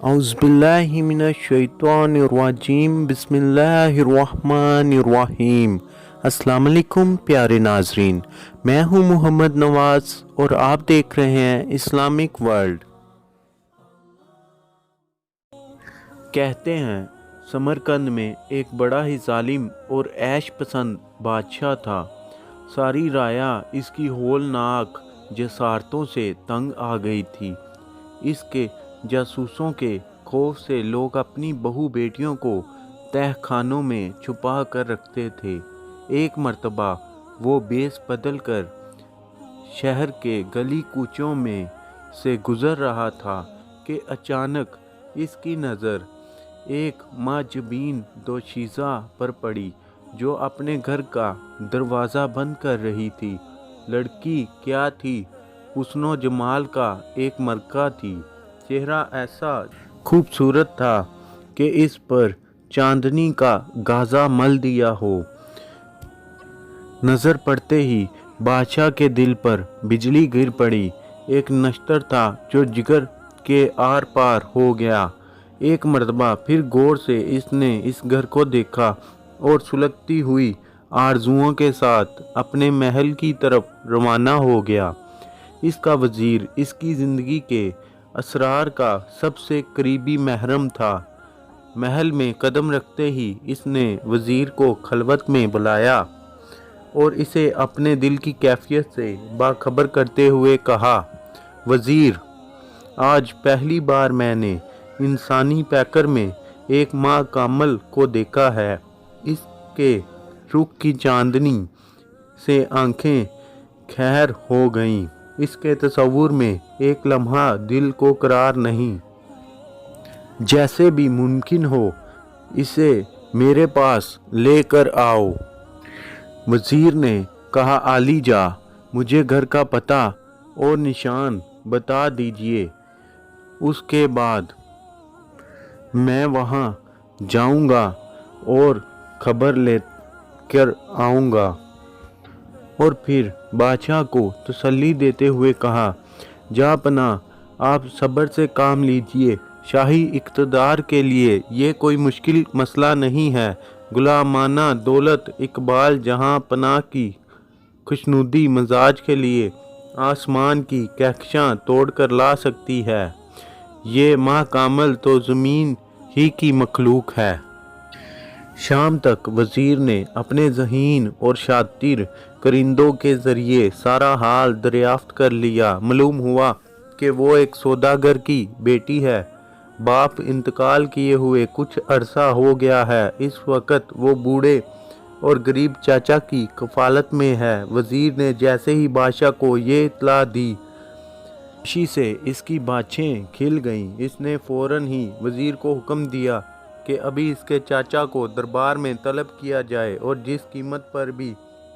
اعوذباللہ من الشیطان الرجیم بسم اللہ الرحمن الرحیم۔ السلام علیکم پیارے ناظرین، میں ہوں محمد نواز اور آپ دیکھ رہے ہیں اسلامک ورلڈ۔ کہتے ہیں سمرقند میں ایک بڑا ہی ظالم اور عیش پسند بادشاہ تھا۔ ساری رعایا اس کی ہولناک جسارتوں سے تنگ آ گئی تھی۔ اس کے جاسوسوں کے خوف سے لوگ اپنی بہو بیٹیوں کو تہہ خانوں میں چھپا کر رکھتے تھے۔ ایک مرتبہ وہ بیس بدل کر شہر کے گلی کوچوں میں سے گزر رہا تھا کہ اچانک اس کی نظر ایک معجبین دوشیزہ پر پڑی جو اپنے گھر کا دروازہ بند کر رہی تھی۔ لڑکی کیا تھی؟ حسن و جمال کا ایک ملکہ تھی۔ چہرہ ایسا خوبصورت تھا کہ اس پر چاندنی کا گازا مل دیا ہو۔ نظر پڑتے ہی بادشاہ کے دل پر بجلی گر پڑی۔ ایک نشتر تھا جو جگر کے آر پار ہو گیا۔ ایک مرتبہ پھر غور سے اس نے اس گھر کو دیکھا اور سلگتی ہوئی آرزوؤں کے ساتھ اپنے محل کی طرف روانہ ہو گیا۔ اس کا وزیر اس کی زندگی کے اسرار کا سب سے قریبی محرم تھا۔ محل میں قدم رکھتے ہی اس نے وزیر کو خلوت میں بلایا اور اسے اپنے دل کی کیفیت سے باخبر کرتے ہوئے کہا، وزیر، آج پہلی بار میں نے انسانی پیکر میں ایک ماں کامل کو دیکھا ہے۔ اس کے رخ کی چاندنی سے آنکھیں خیر ہو گئیں۔ اس کے تصور میں ایک لمحہ دل کو قرار نہیں۔ جیسے بھی ممکن ہو اسے میرے پاس لے کر آؤ۔ وزیر نے کہا، عالی جاں، مجھے گھر کا پتہ اور نشان بتا دیجئے، اس کے بعد میں وہاں جاؤں گا اور خبر لے کر آؤں گا۔ اور پھر بادشاہ کو تسلی دیتے ہوئے کہا، جاں پناہ، آپ صبر سے کام لیجئے۔ شاہی اقتدار کے لیے یہ کوئی مشکل مسئلہ نہیں ہے۔ غلامانہ دولت اقبال جہاں پناہ کی خوشنودی مزاج کے لیے آسمان کی کہکشاں توڑ کر لا سکتی ہے۔ یہ ماں کامل تو زمین ہی کی مخلوق ہے۔ شام تک وزیر نے اپنے ذہین اور شاطر کرندوں کے ذریعے سارا حال دریافت کر لیا۔ معلوم ہوا کہ وہ ایک سوداگر کی بیٹی ہے۔ باپ انتقال کیے ہوئے کچھ عرصہ ہو گیا ہے۔ اس وقت وہ بوڑھے اور غریب چاچا کی کفالت میں ہے۔ وزیر نے جیسے ہی بادشاہ کو یہ اطلاع دی، خوشی سے اس کی بانچھیں کھل گئیں۔ اس نے فوراً ہی وزیر کو حکم دیا کہ ابھی اس کے چاچا کو دربار میں طلب کیا جائے اور جس قیمت پر بھی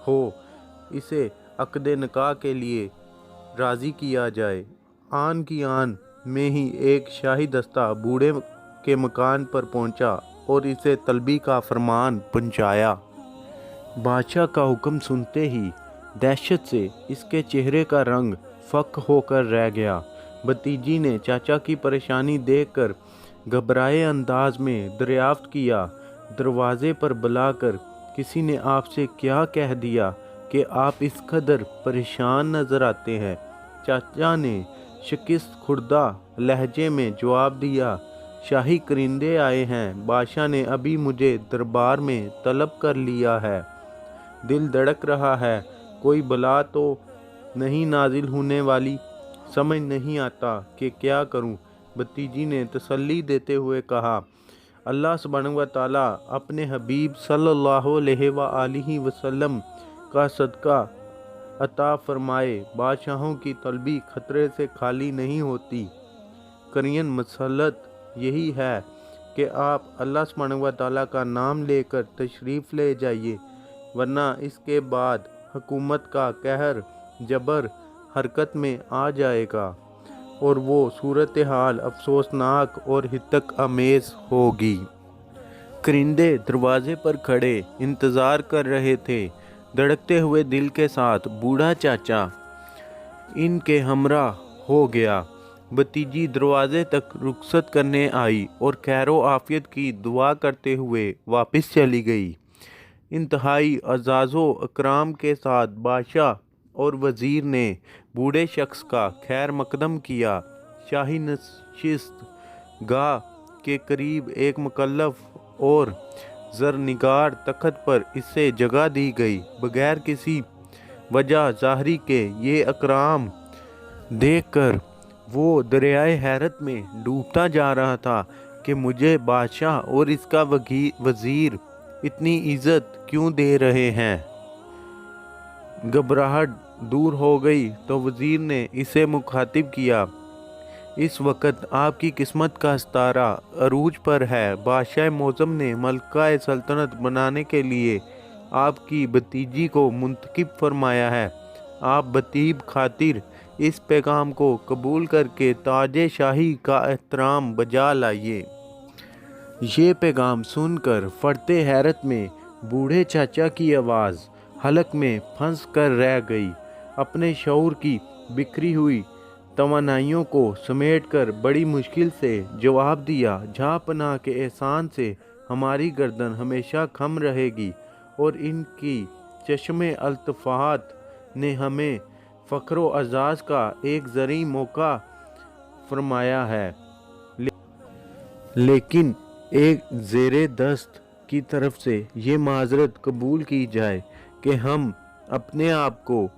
ہو اسے عقد نکاح کے لیے راضی کیا جائے۔ آن کی آن میں ہی ایک شاہی دستہ بوڑھے کے مکان پر پہنچا اور اسے طلبی کا فرمان پہنچایا۔ بادشاہ کا حکم سنتے ہی دہشت سے اس کے چہرے کا رنگ فک ہو کر رہ گیا۔ بھتیجی نے چاچا کی پریشانی دیکھ کر گھبرائے انداز میں دریافت کیا، دروازے پر بلا کر کسی نے آپ سے کیا کہہ دیا کہ آپ اس قدر پریشان نظر آتے ہیں؟ چاچا نے شکست خوردہ لہجے میں جواب دیا، شاہی کرندے آئے ہیں۔ بادشاہ نے ابھی مجھے دربار میں طلب کر لیا ہے۔ دل دھڑک رہا ہے، کوئی بلا تو نہیں نازل ہونے والی؟ سمجھ نہیں آتا کہ کیا کروں۔ بھتیجی نے تسلی دیتے ہوئے کہا، اللہ سبحانہ و تعالیٰ اپنے حبیب صلی اللہ علیہ وآلہ وسلم کا صدقہ عطا فرمائے۔ بادشاہوں کی طلبی خطرے سے خالی نہیں ہوتی۔ کرین مصلحت یہی ہے کہ آپ اللہ سبحانہ و تعالیٰ کا نام لے کر تشریف لے جائیے، ورنہ اس کے بعد حکومت کا قہر جبر حرکت میں آ جائے گا اور وہ صورتحال افسوسناک اور ہتک آمیز ہوگی۔ کرندے دروازے پر کھڑے انتظار کر رہے تھے۔ धड़कते हुए दिल के साथ बूढ़ा चाचा इनके हमरा हो गया। भतीजी दरवाजे तक रुखसत करने आई और खैरो आफियत की दुआ करते हुए वापस चली गई। इंतहाई अज़ाज़ो अकराम के साथ बादशाह और वज़ीर ने बूढ़े शख्स का खैर मकदम किया। शाही नशिस्त गाह के करीब एक मुकल्लफ और ज़रनिगार तख्त पर इससे जगह दी गई। बगैर किसी वजह ज़ाहरी के ये अकराम देखकर वो दरियाए हैरत में डूबता जा रहा था कि मुझे बादशाह और इसका वज़ीर इतनी इज़्ज़त क्यों दे रहे हैं। घबराहट दूर हो गई तो वज़ीर ने इसे मुखातिब किया, इस वक्त आपकी किस्मत का सितारा अरूज पर है। बादशाह मौज़म ने मलका सल्तनत बनाने के लिए आपकी भतीजी को मुंतखब फरमाया है। आप बतीब खातिर इस पैगाम को कबूल करके ताजे शाही का एहतराम बजा लाइए। ये पैगाम सुनकर फटते हैरत में बूढ़े चाचा की आवाज़ हलक में फंस कर रह गई। अपने शऊर की बिखरी हुई तवानाइयों को समेटकर बड़ी मुश्किल से जवाब दिया, जहाँ पनाह के एहसान से हमारी गर्दन हमेशा खम रहेगी और इनकी चश्मे अल्तफ़ात ने हमें फ़ख्र अज़ाज़ का एक ज़री मौका फरमाया है, लेकिन एक ज़ेरे दस्त की तरफ से ये माज़रत कबूल की जाए कि हम अपने आप को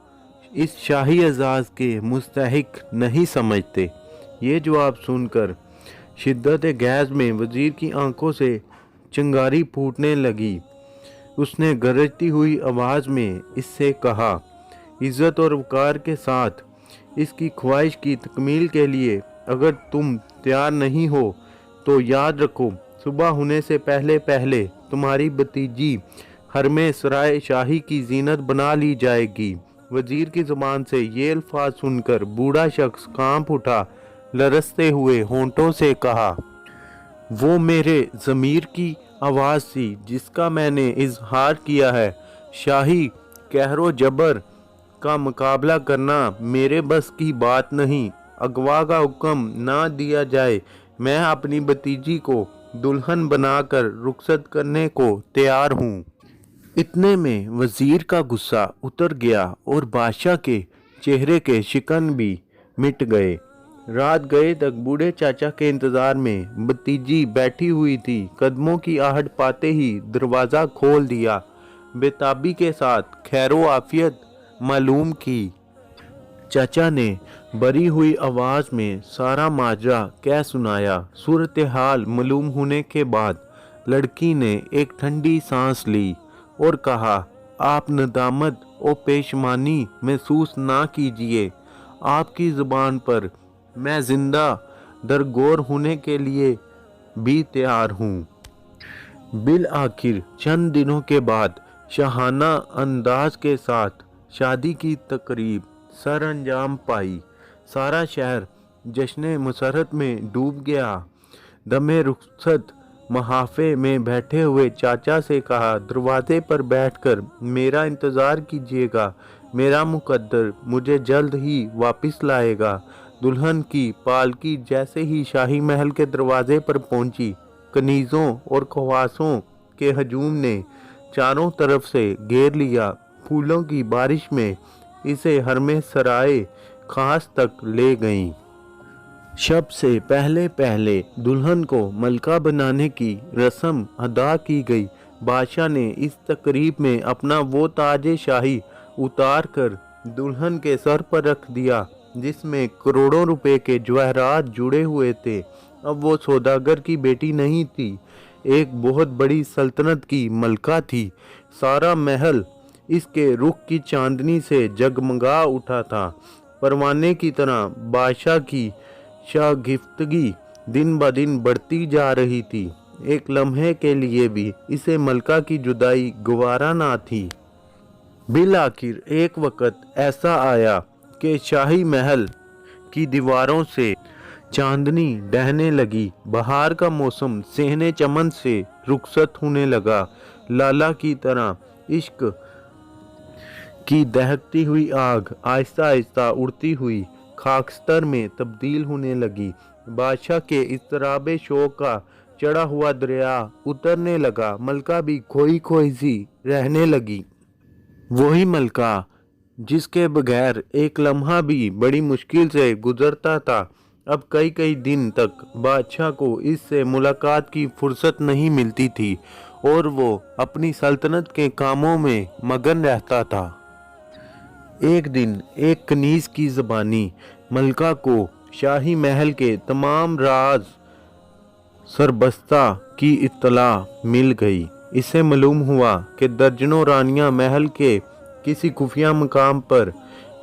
इस शाही एज़ाज़ के मुस्तहिक नहीं समझते। ये जवाब सुनकर शिद्दत गैज़ में वज़ीर की आंखों से चिंगारी फूटने लगी। उसने गरजती हुई आवाज़ में इससे कहा, इज़्ज़त और वक़ार के साथ इसकी ख्वाहिश की तकमील के लिए अगर तुम तैयार नहीं हो तो याद रखो, सुबह होने से पहले पहले तुम्हारी भतीजी हरमे सराय शाही की जीनत बना ली जाएगी। वज़ीर की ज़ुबान से ये अल्फाज सुनकर बूढ़ा शख्स कांप उठा, लरसते हुए होंठों से कहा, वो मेरे ज़मीर की आवाज़ थी जिसका मैंने इजहार किया है। शाही कहरो जबर का मुकाबला करना मेरे बस की बात नहीं। अगवा का हुक्म ना दिया जाए, मैं अपनी भतीजी को दुल्हन बनाकर रुखसत करने को तैयार हूँ। इतने में वज़ीर का गुस्सा उतर गया और बादशाह के चेहरे के शिकन भी मिट गए। रात गए तक बूढ़े चाचा के इंतज़ार में भतीजी बैठी हुई थी। कदमों की आहट पाते ही दरवाज़ा खोल दिया। बेताबी के साथ खैरो आफियत मालूम की। चाचा ने बरी हुई आवाज़ में सारा माजरा कह सुनाया। सूरत हाल मालूम होने के बाद लड़की ने एक ठंडी सांस ली और कहा, आप नदामत और पेशमानी महसूस ना कीजिए। आपकी ज़ुबान पर मैं ज़िंदा दरगोर होने के लिए भी तैयार हूँ। बिल आखिर चंद दिनों के बाद शाहाना अंदाज के साथ शादी की तकरीब सर अंजाम पाई। सारा शहर जश्न मुसरत में डूब गया। दमे रुखसत महाफे में बैठे हुए चाचा से कहा, दरवाजे पर बैठकर मेरा इंतज़ार कीजिएगा। मेरा मुकद्दर मुझे जल्द ही वापस लाएगा। दुल्हन की पालकी जैसे ही शाही महल के दरवाजे पर पहुंची, कनीज़ों और खवासों के हजूम ने चारों तरफ से घेर लिया। फूलों की बारिश में इसे हरमे सराय खास तक ले गईं। शब से पहले पहले दुल्हन को मलका बनाने की रस्म अदा की गई। बादशाह ने इस तकरीब में अपना वो ताजे शाही उतार कर दुल्हन के सर पर रख दिया जिसमें करोड़ों रुपए के जवाहरात जुड़े हुए थे। अब वो सौदागर की बेटी नहीं थी, एक बहुत बड़ी सल्तनत की मलका थी। सारा महल इसके रुख की चांदनी से जगमगा उठा था। परवाने की तरह बादशाह की शागिफ्तगी दिन ब दिन बढ़ती जा रही थी। एक लम्हे के लिए भी इसे मलका की जुदाई गवारा ना थी। बिल आखिर एक वक्त ऐसा आया कि शाही महल की दीवारों से चांदनी डहने लगी। बहार का मौसम सेहने चमन से रुखसत होने लगा। लाला की तरह इश्क की दहकती हुई आग आहिस्ता आहिस्ता उड़ती हुई खाकस्तर में तब्दील होने लगी। बादशाह के इज़्तिराबे शौक का चढ़ा हुआ दरिया उतरने लगा। मलका भी खोई खोई सी रहने लगी। वही मलका जिसके बगैर एक लम्हा भी बड़ी मुश्किल से गुजरता था, अब कई कई दिन तक बादशाह को इससे मुलाकात की फुर्सत नहीं मिलती थी और वो अपनी सल्तनत के कामों में मगन रहता था। एक दिन एक कनीज की ज़बानी मलका को शाही महल के तमाम राज सरबस्ता की इत्तला मिल गई। इससे मालूम हुआ कि दर्जनों रानियां महल के किसी खुफिया मकाम पर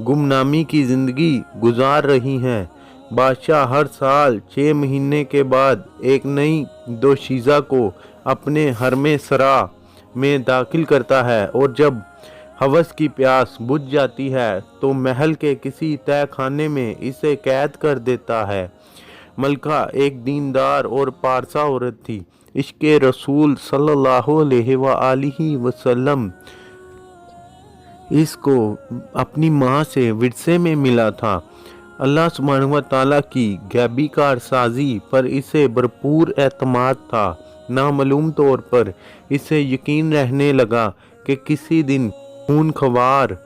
गुमनामी की ज़िंदगी गुजार रही हैं। बादशाह हर साल 6 महीने के बाद एक नई दोशीज़ा को अपने हरमे सरा में दाखिल करता है और जब हवस की प्यास बुझ जाती है तो महल के किसी तय खाने में इसे कैद कर देता है। मलका एक दीनदार और पारसा औरत थी। इश्क़े रसूल सल्लल्लाहु अलैहि वसल्लम इसको अपनी माँ से विरसे में मिला था। अल्लाह सुब्हानहू व तआला की गैबी कारसाजी पर इसे भरपूर एतमाद था। नामालूम तौर पर इसे यकीन रहने लगा कि किसी दिन खूनख्वार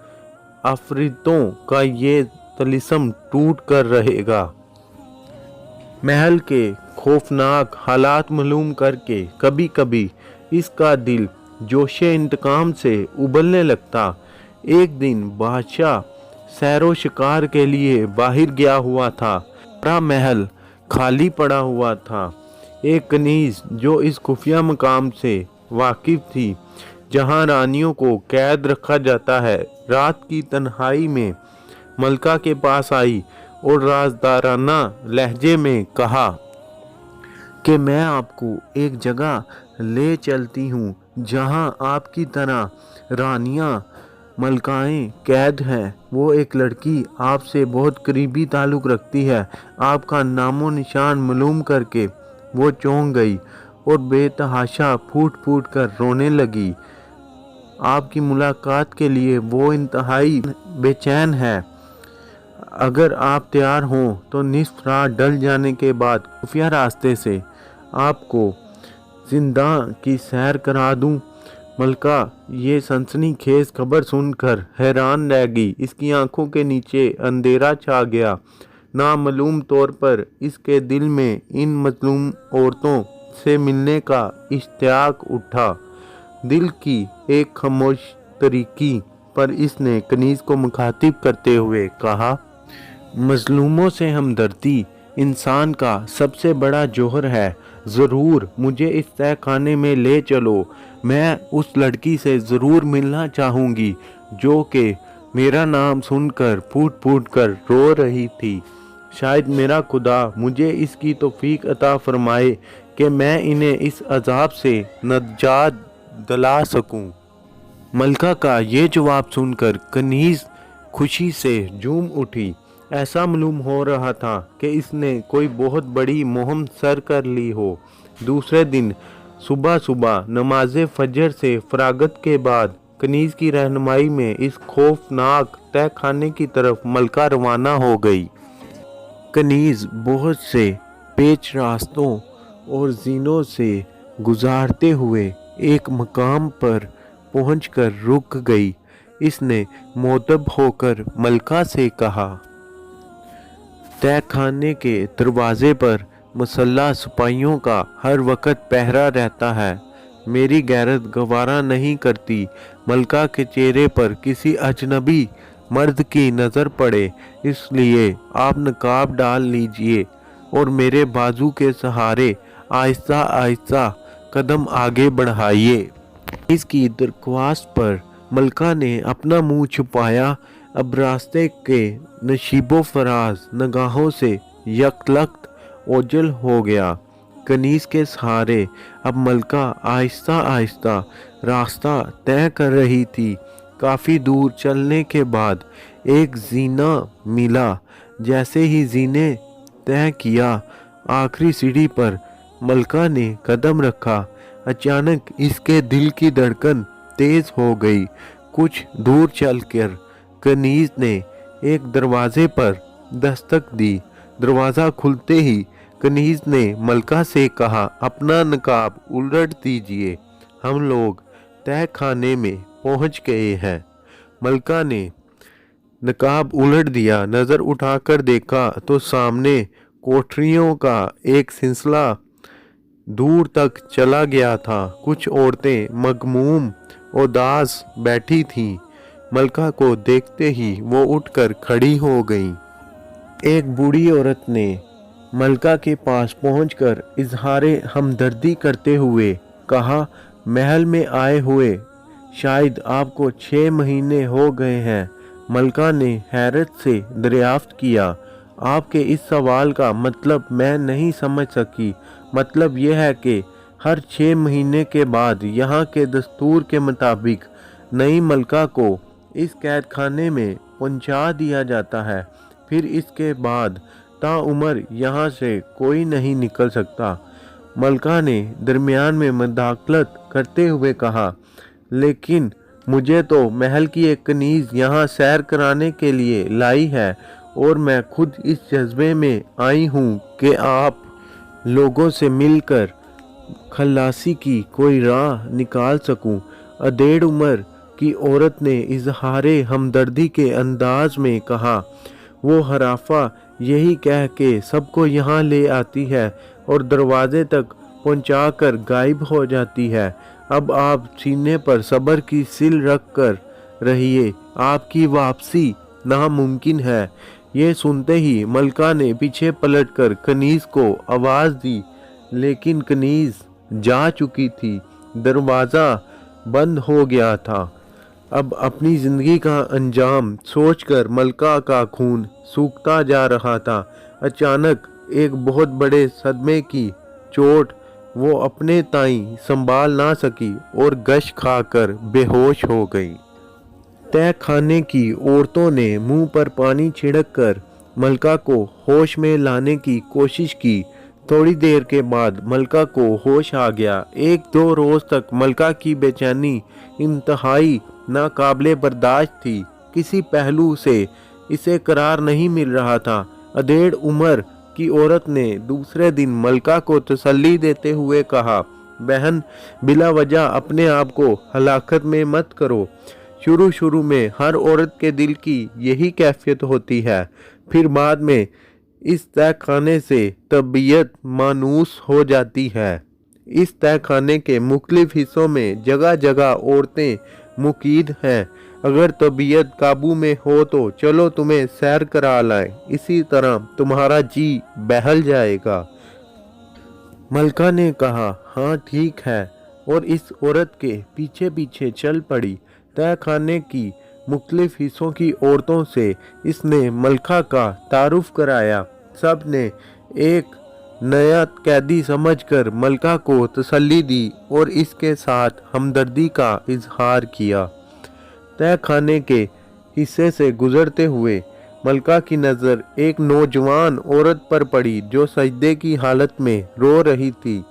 आफरीतों का ये तलिस्म टूट कर रहेगा। महल के खौफनाक हालात मालूम करके कभी कभी इसका दिल जोशे इंतकाम से उबलने लगता। एक दिन बादशाह सैरो शिकार के लिए बाहर गया हुआ था। पूरा महल खाली पड़ा हुआ था। एक कनीज जो इस खुफिया मकाम से वाकिफ थी जहां रानियों को कैद रखा जाता है, रात की तन्हाई में मलका के पास आई और राजदाराना लहजे में कहा कि मैं आपको एक जगह ले चलती हूँ जहाँ आपकी तरह रानियाँ मलकाएं कैद हैं। वो एक लड़की आपसे बहुत करीबी ताल्लुक़ रखती है। आपका नामो निशान मालूम करके वो चौंक गई और बेतहाशा फूट फूट कर रोने लगी। आपकी मुलाकात के लिए वो इंतहाई बेचैन है। अगर आप तैयार हों तो निस्फ रात ढल जाने के बाद खुफिया रास्ते से आपको जिंदा की सैर करा दूं। मलका ये सनसनीखेज खबर सुनकर हैरान रह गई। इसकी आंखों के नीचे अंधेरा छा गया। नामालूम तौर पर इसके दिल में इन मजलूम औरतों से मिलने का इश्तियाक उठा। दिल की एक खामोश तरीकी पर इसने कनीज को मुखातिब करते हुए कहा, मजलूमों से हमदर्दी इंसान का सबसे बड़ा जौहर है। ज़रूर मुझे इस तय खाने में ले चलो। मैं उस लड़की से ज़रूर मिलना चाहूँगी जो कि मेरा नाम सुनकर फूट फूट कर रो रही थी। शायद मेरा खुदा मुझे इसकी तौफीक अता फरमाए कि मैं इन्हें इस अजाब से नजात दिला सकूं। मलका का ये जवाब सुनकर कनीज खुशी से झूम उठी। ऐसा मालूम हो रहा था कि इसने कोई बहुत बड़ी मुहिम सर कर ली हो। दूसरे दिन सुबह सुबह नमाज फजर से फरागत के बाद कनीज की रहनुमाई में इस खौफनाक तय खाने की तरफ मलका रवाना हो गई। कनीज बहुत से पेच रास्तों और जीनों से गुजारते हुए एक मकाम पर पहुंचकर रुक गई। इसने मोतब होकर मलका से कहा, तय खाने के दरवाजे पर मुसल्ला सिपाहियों का हर वक्त पहरा रहता है। मेरी गैरत गवारा नहीं करती मलका के चेहरे पर किसी अजनबी मर्द की नज़र पड़े, इसलिए आप नकाब डाल लीजिए और मेरे बाजू के सहारे आहिस्ता आहिस्ता कदम आगे बढ़ाइए। इसकी दरख्वास्त पर मलका ने अपना मुंह छुपाया। अब रास्ते के नशीबो फराज नगाहों से यकलख्त ओझल हो गया। कनीज के सहारे अब मलका आहिस्ता आहिस्ता रास्ता तय कर रही थी। काफ़ी दूर चलने के बाद एक जीना मिला। जैसे ही जीने तय किया, आखिरी सीढ़ी पर मलका ने कदम रखा। अचानक इसके दिल की धड़कन तेज हो गई। कुछ दूर चलकर कनीज ने एक दरवाजे पर दस्तक दी। दरवाज़ा खुलते ही कनीज ने मलका से कहा, अपना नकाब उलट दीजिए, हम लोग तह खाने में पहुंच गए हैं। मलका ने नकाब उलट दिया। नज़र उठाकर देखा तो सामने कोठरियों का एक सिलसिला दूर तक चला गया था। कुछ औरतें मगमूम उदास बैठी थीं। मलका को देखते ही वो उठकर खड़ी हो गईं। एक बूढ़ी औरत ने मलका के पास पहुंचकर इजहारे हमदर्दी करते हुए कहा, महल में आए हुए शायद आपको 6 महीने हो गए हैं। मलका ने हैरत से दरियाफ्त किया, आपके इस सवाल का मतलब मैं नहीं समझ सकी। मतलब यह है कि हर 6 महीने के बाद यहाँ के दस्तूर के मुताबिक नई मलका को इस कैद खाने में पहुंचा दिया जाता है, फिर इसके बाद ताउम्र यहाँ से कोई नहीं निकल सकता। मलका ने दरमियान में मदाखलत करते हुए कहा, लेकिन मुझे तो महल की एक कनीज यहाँ सैर कराने के लिए लाई है और मैं खुद इस जज्बे में आई हूँ कि आप लोगों से मिलकर खलासी की कोई राह निकाल सकूं। अधेड़ उम्र की औरत ने इजहारे हमदर्दी के अंदाज में कहा, वो हराफा यही कह के सबको यहाँ ले आती है और दरवाजे तक पहुँचाकर गायब हो जाती है। अब आप सीने पर सब्र की सिल रख कर रहिए, आपकी वापसी नामुमकिन है। ये सुनते ही मलका ने पीछे पलटकर कनीज को आवाज़ दी, लेकिन कनीज जा चुकी थी। दरवाज़ा बंद हो गया था। अब अपनी ज़िंदगी का अंजाम सोचकर मलका का खून सूखता जा रहा था। अचानक एक बहुत बड़े सदमे की चोट वो अपने ताईं संभाल ना सकी और गश खाकर बेहोश हो गई। तह खाने की औरतों ने मुंह पर पानी छिड़क कर मलका को होश में लाने की कोशिश की। थोड़ी देर के बाद मलका को होश आ गया। 1-2 रोज तक मलका की बेचैनी इंतहाई नाकाबिले बर्दाश्त थी। किसी पहलू से इसे करार नहीं मिल रहा था। अधेड़ उम्र की औरत ने दूसरे दिन मलका को तसल्ली देते हुए कहा, बहन, बिला वजह अपने आप को हलाकत में मत करो। शुरू में हर औरत के दिल की यही कैफियत होती है, फिर बाद में इस तह खाने से तबीयत मानूस हो जाती है। इस तह खाने के मुख्तलिफ हिस्सों में जगह जगह औरतें मुकीद हैं। अगर तबीयत काबू में हो तो चलो तुम्हें सैर करा लाएं, इसी तरह तुम्हारा जी बहल जाएगा। मलका ने कहा, हाँ ठीक है, और इस औरत के पीछे पीछे चल पड़ी। तह खाने की मुख्तलिफ हिस्सों की औरतों से इसने मलका का तारुफ कराया। सब ने एक नया कैदी समझकर मलका को तसल्ली दी और इसके साथ हमदर्दी का इजहार किया। तह खाने के हिस्से से गुजरते हुए मलका की नज़र एक नौजवान औरत पर पड़ी जो सजदे की हालत में रो रही थी।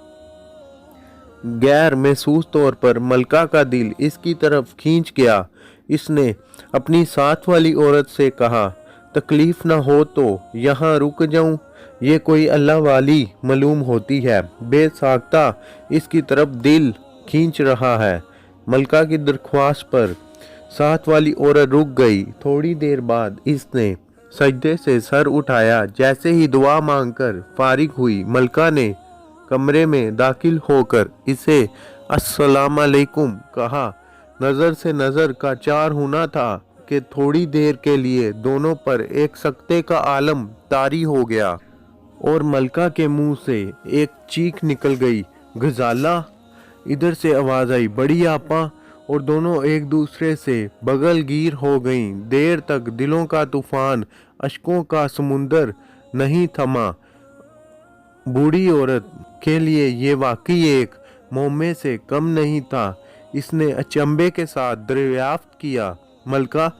गैर महसूस तौर पर मलका का दिल इसकी तरफ खींच गया। इसने अपनी साथ वाली औरत से कहा, तकलीफ ना हो तो यहाँ रुक जाऊं? ये कोई अल्लाह वाली मालूम होती है, बेसाख्ता इसकी तरफ दिल खींच रहा है। मलका की दरख्वास्त पर साथ वाली औरत रुक गई। थोड़ी देर बाद इसने सजदे से सर उठाया। जैसे ही दुआ मांगकर फारिग हुई, मलका ने कमरे में दाखिल होकर इसे अस्सलाम अलैकुम कहा। नज़र से नज़र का चार होना था कि थोड़ी देर के लिए दोनों पर एक सकते का आलम तारी हो गया और मलका के मुंह से एक चीख निकल गई, गजाला। इधर से आवाज़ आई, बड़ी आपा, और दोनों एक दूसरे से बगलगीर हो गईं। देर तक दिलों का तूफान, अश्कों का समुंदर नहीं थमा। बूढ़ी औरत के लिए ये वाकई एक मोहम्मे से कम नहीं था। इसने अचंभे के साथ दरियाफ्त किया, मलका,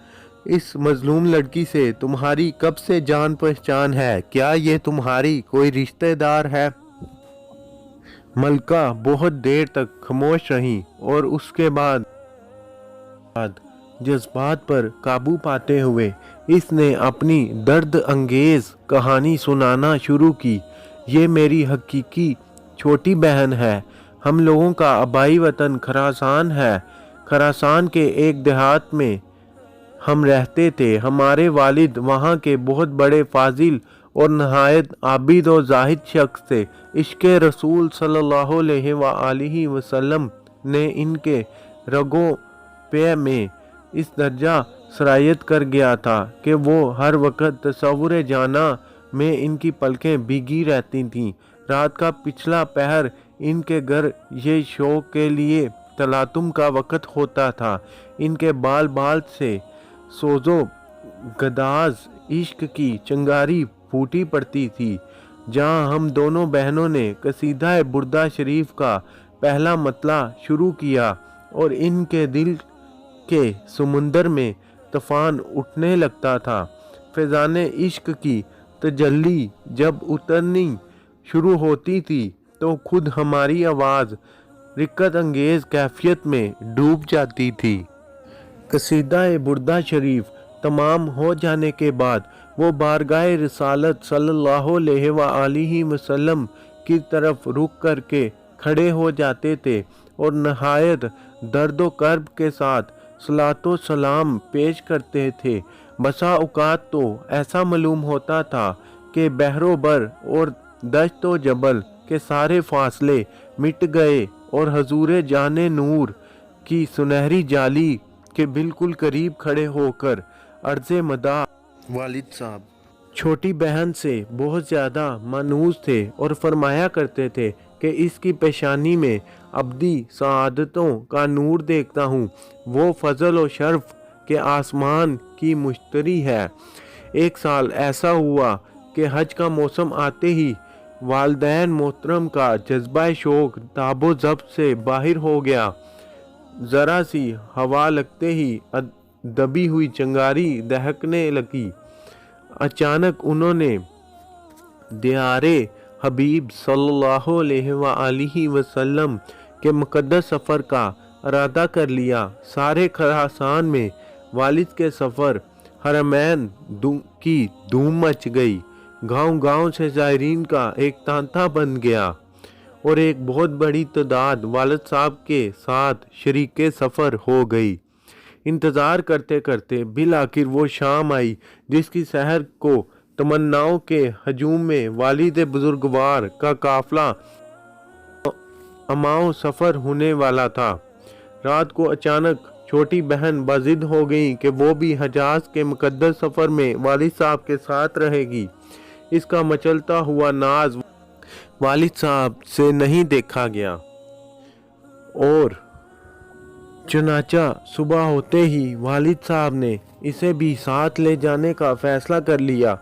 इस मजलूम लड़की से तुम्हारी कब से जान पहचान है? क्या ये तुम्हारी कोई रिश्तेदार है? मलका बहुत देर तक खामोश रही और उसके बाद جذبات پر قابو پاتے ہوئے اس نے اپنی درد انگیز کہانی سنانا شروع کی۔ یہ میری حقیقی چھوٹی بہن ہے۔ ہم لوگوں کا آبائی وطن خراسان ہے۔ خراسان کے ایک دیہات میں ہم رہتے تھے۔ ہمارے والد وہاں کے بہت بڑے فاضل اور نہایت عابد و زاہد شخص تھے۔ عشق رسول صلی اللہ علیہ وآلہ وسلم نے ان کے رگوں پہ میں اس درجہ سرایت کر گیا تھا کہ وہ ہر وقت تصور جانا میں ان کی پلکیں بھیگی رہتی تھیں۔ رات کا پچھلا پہر ان کے گھر یہ شوق کے لیے تلاطم کا وقت ہوتا تھا۔ ان کے بال بال سے سوز و گداز عشق کی چنگاری پھوٹی پڑتی تھی۔ جہاں ہم دونوں بہنوں نے قصیدہ بردہ شریف کا پہلا مطلع شروع کیا اور ان کے دل کے سمندر میں طوفان اٹھنے لگتا تھا، فیضان عشق کی تجلی جب اترنی شروع ہوتی تھی تو خود ہماری آواز رقت انگیز کیفیت میں ڈوب جاتی تھی۔ قصیدہ بردہ شریف تمام ہو جانے کے بعد وہ بارگاہ رسالت صلی اللہ علیہ وآلہ وسلم کی طرف رخ کر کے کھڑے ہو جاتے تھے اور نہایت درد و کرب کے ساتھ صلاۃ و سلام پیش کرتے تھے۔ بسا اوقات تو ایسا معلوم ہوتا تھا کہ بحر و بر اور دشت و جبل کے سارے فاصلے مٹ گئے اور حضور جان نور کی سنہری جالی کے بالکل قریب کھڑے ہو کر عرض مداح والد صاحب چھوٹی بہن سے بہت زیادہ مانوس تھے اور فرمایا کرتے تھے کہ اس کی پیشانی میں ابدی سعادتوں کا نور دیکھتا ہوں، وہ فضل و شرف کے آسمان کی مشتری ہے۔ ایک سال ایسا ہوا کہ حج کا موسم آتے ہی والدین محترم کا جذبہ شوق تاب و ضبط سے باہر ہو گیا۔ ذرا سی ہوا لگتے ہی دبی ہوئی چنگاری دہکنے لگی۔ اچانک انہوں نے دیار حبیب صلی اللہ علیہ وآلہ وسلم کے مقدس سفر کا ارادہ کر لیا۔ سارے خراسان میں والد کے سفر حرمین کی دھوم مچ گئی۔ گاؤں گاؤں سے زائرین کا ایک تانتا بن گیا اور ایک بہت بڑی تعداد والد صاحب کے ساتھ شریک سفر ہو گئی۔ انتظار کرتے کرتے بالآخر وہ شام آئی جس کی سحر کو تمناؤں کے ہجوم میں والد بزرگوار کا قافلہ اماؤں سفر ہونے والا تھا۔ رات کو اچانک چھوٹی بہن باضد ہو گئی کہ وہ بھی حجاز کے مقدس سفر میں والد صاحب کے ساتھ رہے گی۔ اس کا مچلتا ہوا ناز والد صاحب سے نہیں دیکھا گیا اور چنانچہ صبح ہوتے ہی والد صاحب نے اسے بھی ساتھ لے جانے کا فیصلہ کر لیا۔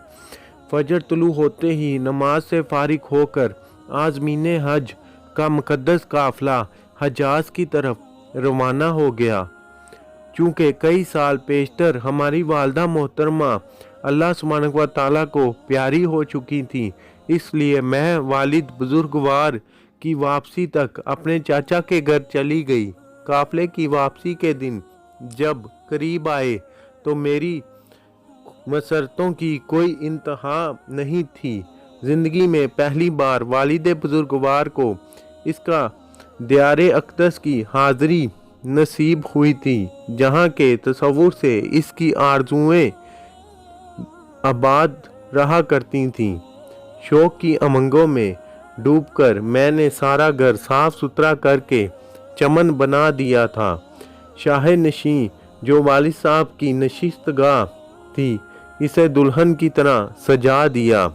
فجر طلوع ہوتے ہی نماز سے فارغ ہو کر عازمین حج کا مقدس قافلہ حجاز کی طرف روانہ ہو گیا۔ چونکہ کئی سال پیشتر ہماری والدہ محترمہ اللہ سبحانہ و تعالیٰ کو پیاری ہو چکی تھی، اس لیے میں والد بزرگوار کی واپسی تک اپنے چاچا کے گھر چلی گئی۔ قافلے کی واپسی کے دن جب قریب آئے تو میری مسرتوں کی کوئی انتہا نہیں تھی۔ زندگی میں پہلی بار والد بزرگوار کو اس کا دیار اقدس کی حاضری نصیب ہوئی تھی، جہاں کے تصور سے اس کی آرزوئیں آباد رہا کرتی تھیں۔ شوق کی امنگوں میں ڈوب کر میں نے سارا گھر صاف ستھرا کر کے چمن بنا دیا تھا۔ شاہ نشین جو والد صاحب کی نشست گاہ تھی اسے دلہن کی طرح سجا دیا۔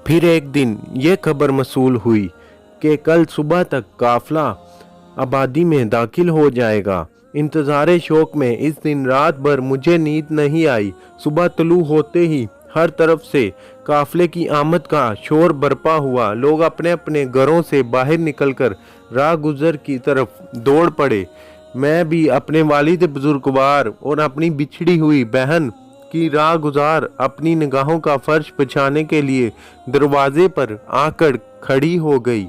پھر ایک دن یہ خبر موصول ہوئی کہ کل صبح تک قافلہ آبادی میں داخل ہو جائے گا۔ انتظار شوق میں اس دن رات بھر مجھے نیند نہیں آئی۔ صبح طلوع ہوتے ہی ہر طرف سے قافلے کی آمد کا شور برپا ہوا۔ لوگ اپنے اپنے گھروں سے باہر نکل کر راہ گزر کی طرف دوڑ پڑے۔ میں بھی اپنے والد بزرگوار اور اپنی بچھڑی ہوئی بہن کی راہ گزار اپنی نگاہوں کا فرش بچھانے کے لیے دروازے پر آ کر کھڑی ہو گئی۔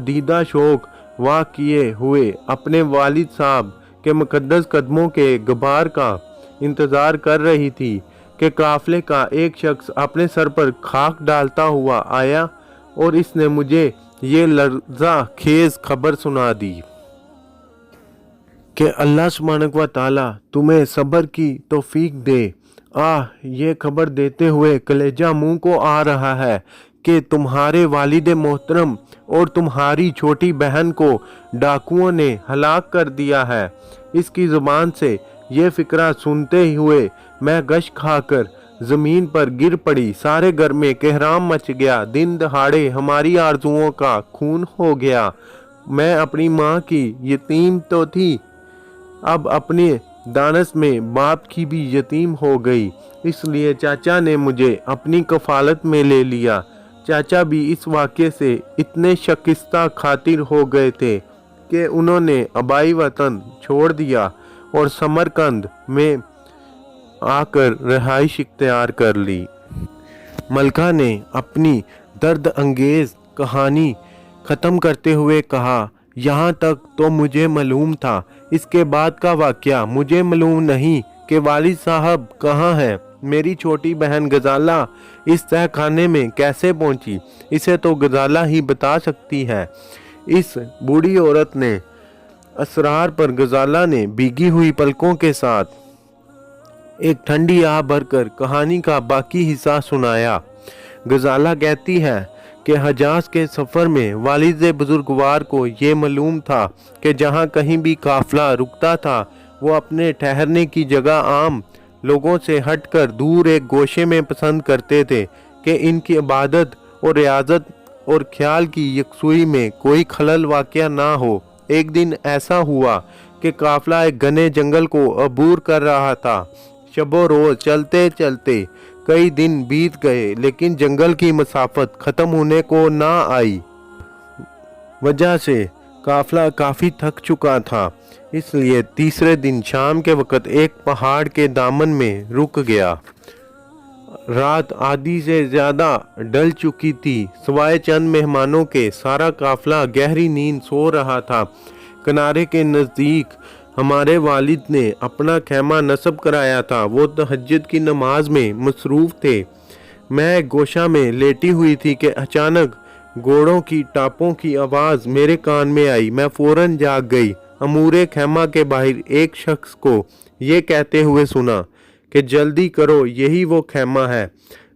دیدہ شوق واہ کیے ہوئے اپنے والد صاحب के मुकद्दस कदमों के गुबार का इंतज़ार कर रही थी कि काफिले का एक शख्स अपने सर पर खाक डालता हुआ आया और इसने मुझे ये लर्ज़ा खेज खबर सुना दी कि अल्लाह सुब्हानहू व तआला तुम्हें सब्र की तौफीक दे। ये खबर देते हुए कलेजा मुंह को आ रहा है कि तुम्हारे वालिद मोहतरम और तुम्हारी छोटी बहन को डाकुओं ने हलाक कर दिया है। इसकी ज़ुबान से ये फ़िक्रा सुनते हुए मैं गश खाकर ज़मीन पर गिर पड़ी। सारे घर में कहराम मच गया। दिन दहाड़े हमारी आरजुओं का खून हो गया। मैं अपनी माँ की यतीम तो थी, अब अपने दानस में बाप की भी यतीम हो गई। इसलिए चाचा ने मुझे अपनी कफालत में ले लिया। चाचा भी इस वाक़े से इतने शकिस्ता खातिर हो गए थे कि उन्होंने आबाई वतन छोड़ दिया और समरकंद में आकर रिहाइश इख्तियार कर ली। मलका ने अपनी दर्द अंगेज़ कहानी ख़त्म करते हुए कहा, यहाँ तक तो मुझे मालूम था, इसके बाद का वाक़या मुझे मालूम नहीं कि वालिद साहब कहाँ हैं। मेरी छोटी बहन गजाला इस तहखाने में कैसे पहुंची, इसे तो गजाला ही बता सकती है। इस बूढ़ी औरत ने असरार पर गजाला ने भीगी हुई पलकों के साथ एक ठंडी आह भरकर कहानी का बाकी हिस्सा सुनाया। गजाला कहती है कि हजाज के सफ़र में वालिद बुजुर्गवार को ये मालूम था कि जहाँ कहीं भी काफ़िला रुकता था वो अपने ठहरने की जगह आम लोगों से हटकर दूर एक गोशे में पसंद करते थे कि इनकी इबादत और रियाजत और ख्याल की यकसुई में कोई खलल वाक़या ना हो। एक दिन ऐसा हुआ कि काफ़िला एक घने जंगल को अबूर कर रहा था। शबो रोज़ चलते चलते कई दिन बीत गए, लेकिन जंगल की मसाफत ख़त्म होने को ना आई। वजह से काफ़िला काफ़ी थक चुका था, इसलिए तीसरे दिन शाम के वक़्त एक पहाड़ के दामन में रुक गया। रात आधी से ज़्यादा ढल चुकी थी। सिवाय चंद मेहमानों के सारा काफ़िला गहरी नींद सो रहा था। किनारे के नज़दीक हमारे वालिद ने अपना खैमा नस्ब कराया था। वो तहज्जुद की नमाज में मसरूफ़ थे। मैं गोशा में लेटी हुई थी कि अचानक घोड़ों की टापों की आवाज़ मेरे कान में आई। मैं फ़ौरन जाग गई। अमूरे खैमा के बाहर एक शख्स को ये कहते हुए सुना कि जल्दी करो, यही वो खैमा है।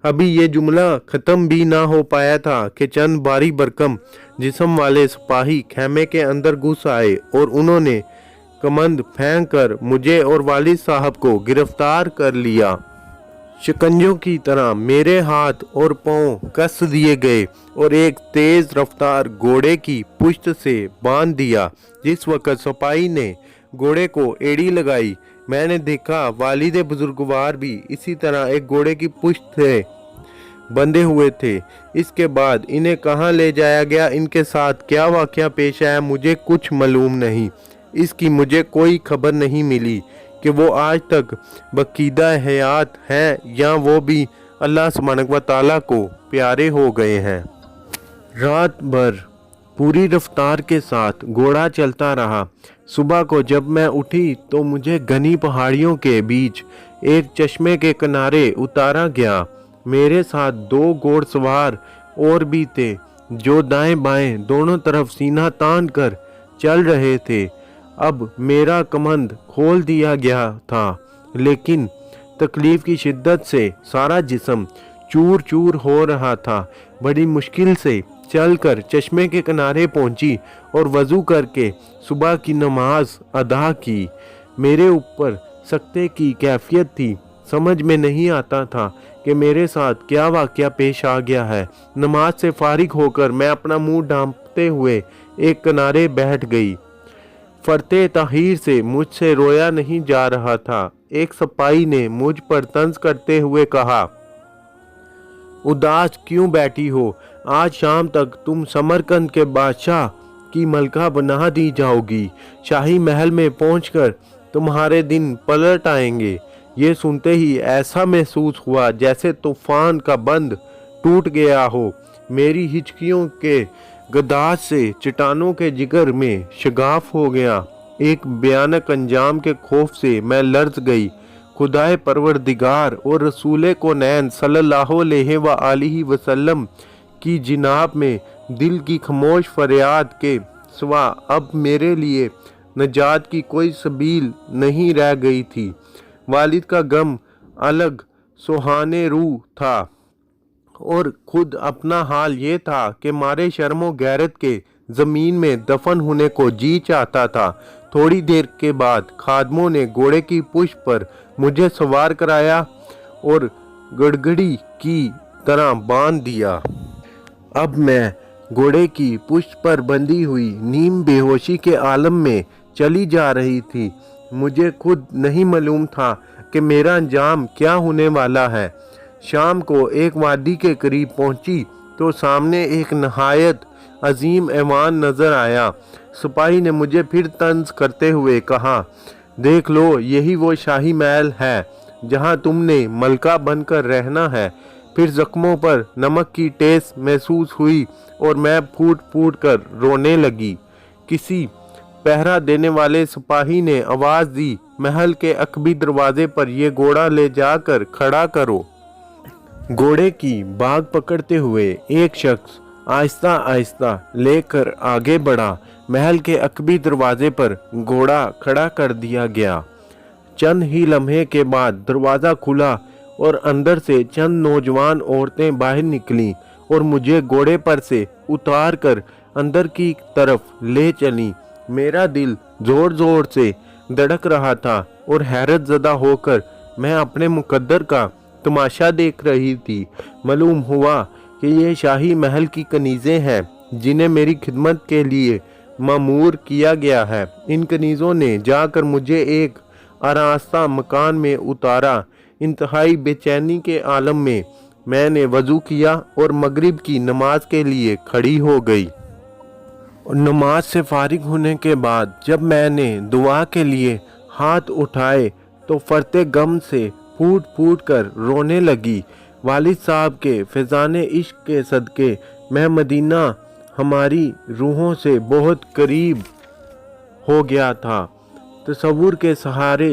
अभी ये जुमला ख़त्म भी ना हो पाया था कि चंद भारी भरकम जिस्म वाले सिपाही खैमे के अंदर घुस आए और उन्होंने कमंद फेंक कर मुझे और वालिद साहब को गिरफ्तार कर लिया। शिकंजों की तरह मेरे हाथ और पांव कस दिए गए और एक तेज़ रफ्तार घोड़े की पुश्त से बांध दिया। जिस वक़्त सिपाही ने घोड़े को एड़ी लगाई, मैंने देखा वालिद बुजुर्गवार भी इसी तरह एक घोड़े की पुश्त से बंधे हुए थे। इसके बाद इन्हें कहाँ ले जाया गया, इनके साथ क्या वाक़या पेश आया, मुझे कुछ मालूम नहीं। इसकी मुझे कोई खबर नहीं मिली कि वो आज तक बकीदा हयात हैं या वो भी अल्लाह सुब्हानहू व तआला को प्यारे हो गए हैं। रात भर पूरी रफ्तार के साथ घोड़ा चलता रहा। सुबह को जब मैं उठी तो मुझे घनी पहाड़ियों के बीच एक चश्मे के किनारे उतारा गया। मेरे साथ दो घोड़सवार और भी थे जो दाएं बाएं दोनों तरफ सीना तान कर चल रहे थे। अब मेरा कमंद खोल दिया गया था, लेकिन तकलीफ़ की शिद्दत से सारा जिस्म चूर चूर हो रहा था। बड़ी मुश्किल से चलकर चश्मे के किनारे पहुंची और वज़ू करके सुबह की नमाज अदा की। मेरे ऊपर सख्ते की कैफियत थी। समझ में नहीं आता था कि मेरे साथ क्या वाक़या पेश आ गया है। नमाज से फारिग होकर मैं अपना मुंह ढांपते हुए एक किनारे बैठ गई। फरते ताहीर से मुझसे रोया नहीं जा रहा था। एक सिपाही ने मुझ पर तंज करते हुए कहा, उदास क्यों बैठी हो? आज शाम तक तुम समरकंद के बादशाह की मलका बना दी जाओगी। शाही महल में पहुंचकर तुम्हारे दिन पलट आएंगे। ये सुनते ही ऐसा महसूस हुआ जैसे तूफान का बंद टूट गया हो। मेरी हिचकियों के गदाज से चट्टानों के जिगर में शगाफ हो गया। ایک भयानक अंजाम के खौफ से मैं लर्ज गई। खुदाए परवरदिगार और रसूल कोनैन सल्लल्लाहु अलैहि वसल्लम की जिनाब में दिल की खामोश फरियाद के सिवा अब मेरे लिए नजात की कोई सबील नहीं रह गई थी। वालिद का गम अलग सुहाने रूह था और खुद अपना हाल ये था कि मारे शर्मो गैरत के ज़मीन में दफन होने को जी चाहता था। थोड़ी देर के बाद खादमों ने घोड़े की पुष्प पर मुझे सवार कराया और गड़गड़ी की तरह बांध दिया। अब मैं घोड़े की पुष्प पर बंधी हुई नीम बेहोशी के आलम में चली जा रही थी। मुझे खुद नहीं मालूम था कि मेरा अंजाम क्या होने वाला है। शाम को एक वादी के करीब पहुंची तो सामने एक नहायत अजीम ऐवान नजर आया। सिपाही ने मुझे फिर तंज करते हुए कहा, देख लो, यही वो शाही महल है जहां तुमने मलका बनकर रहना है। फिर जख्मों पर नमक की टेस महसूस हुई और मैं फूट फूट कर रोने लगी। किसी पहरा देने वाले सिपाही ने आवाज दी, महल के अकबी दरवाजे पर यह घोड़ा ले जाकर खड़ा करो। घोड़े की बाग पकड़ते हुए एक शख्स आहिस्ता आहिस्ता लेकर आगे बढ़ा। महल के अकबी दरवाजे पर घोड़ा खड़ा कर दिया गया। चंद ही लम्हे के बाद दरवाज़ा खुला और अंदर से चंद नौजवान औरतें बाहर निकलीं और मुझे घोड़े पर से उतार कर अंदर की तरफ ले चलीं। मेरा दिल जोर जोर से धड़क रहा था और हैरत ज़दा होकर मैं अपने मुकद्दर का तमाशा देख रही थी। मालूम हुआ कि ये शाही महल की कनीज़ें हैं जिन्हें मेरी खिदमत के लिए मामूर किया गया है। इन कनीज़ों ने जाकर मुझे एक आरास्ता मकान में उतारा। इंतहाई बेचैनी के आलम में मैंने वज़ू किया और मगरिब की नमाज के लिए खड़ी हो गई। नमाज से फारिग होने के बाद जब मैंने दुआ के लिए हाथ उठाए तो फरते गम से फूट फूट कर रोने लगी। वालिद साहब के फैज़ाने इश्क के सदके मैं मदीना हमारी रूहों से बहुत करीब हो गया था। तसव्वुर के सहारे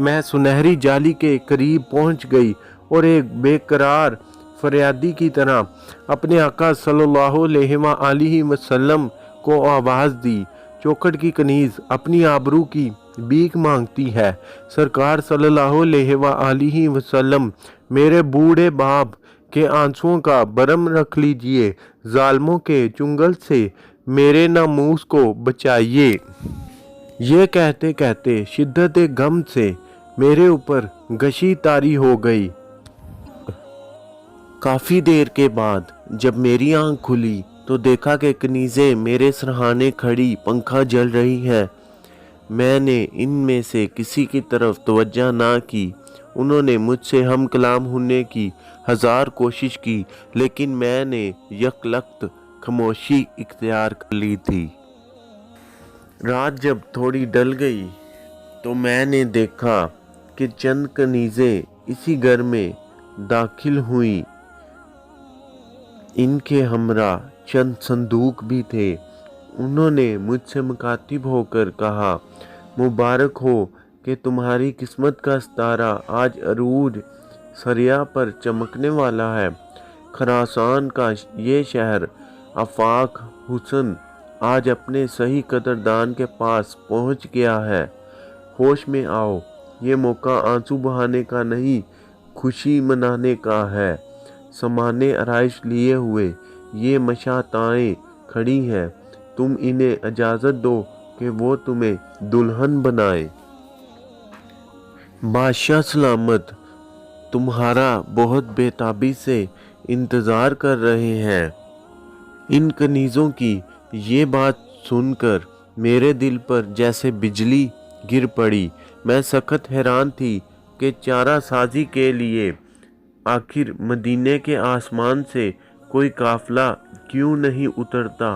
मैं सुनहरी जाली के करीब पहुंच गई और एक बेकरार फरियादी की तरह अपने आका सल्लल्लाहु अलैहि वसल्लम को आवाज़ दी। चौखट की कनीज़ अपनी आबरू की भीख मांगती है। सरकार सल्लल्लाहु अलैहि वसल्लम, मेरे बूढ़े बाप के आंसुओं का बरम रख लीजिए। जालिमों के चुंगल से मेरे नामूस को बचाइए। ये कहते कहते शिद्दत गम से मेरे ऊपर गशी तारी हो गई। काफ़ी देर के बाद जब मेरी आंख खुली तो देखा कि कनीज़ें मेरे सरहाने खड़ी पंखा जल रही है। मैंने इनमें से किसी की तरफ तवज्जो ना की। उन्होंने मुझसे हम कलाम होने की हज़ार कोशिश की, लेकिन मैंने यकलख्त खामोशी इख्तियार कर ली थी। रात जब थोड़ी ढल गई तो मैंने देखा कि चंद कनीज़ें इसी घर में दाखिल हुई। इनके हमरा चंद संदूक भी थे। उन्होंने मुझसे मुखातिब होकर कहा, मुबारक हो कि तुम्हारी किस्मत का सितारा आज अरूज सरिया पर चमकने वाला है। खरासान का ये शहर आफाक हुस्न आज अपने सही कदरदान के पास पहुंच गया है। होश में आओ, ये मौका आंसू बहाने का नहीं, खुशी मनाने का है। समाने आराइश लिए हुए ये मशाताएं खड़ी हैं, तुम इन्हें इजाज़त दो कि वो तुम्हें दुल्हन बनाए। बादशाह सलामत तुम्हारा बहुत बेताबी से इंतज़ार कर रहे हैं। इन कनीज़ों की ये बात सुनकर मेरे दिल पर जैसे बिजली गिर पड़ी। मैं सख्त हैरान थी कि चारा साजी के लिए आखिर मदीने के आसमान से कोई काफिला क्यों नहीं उतरता।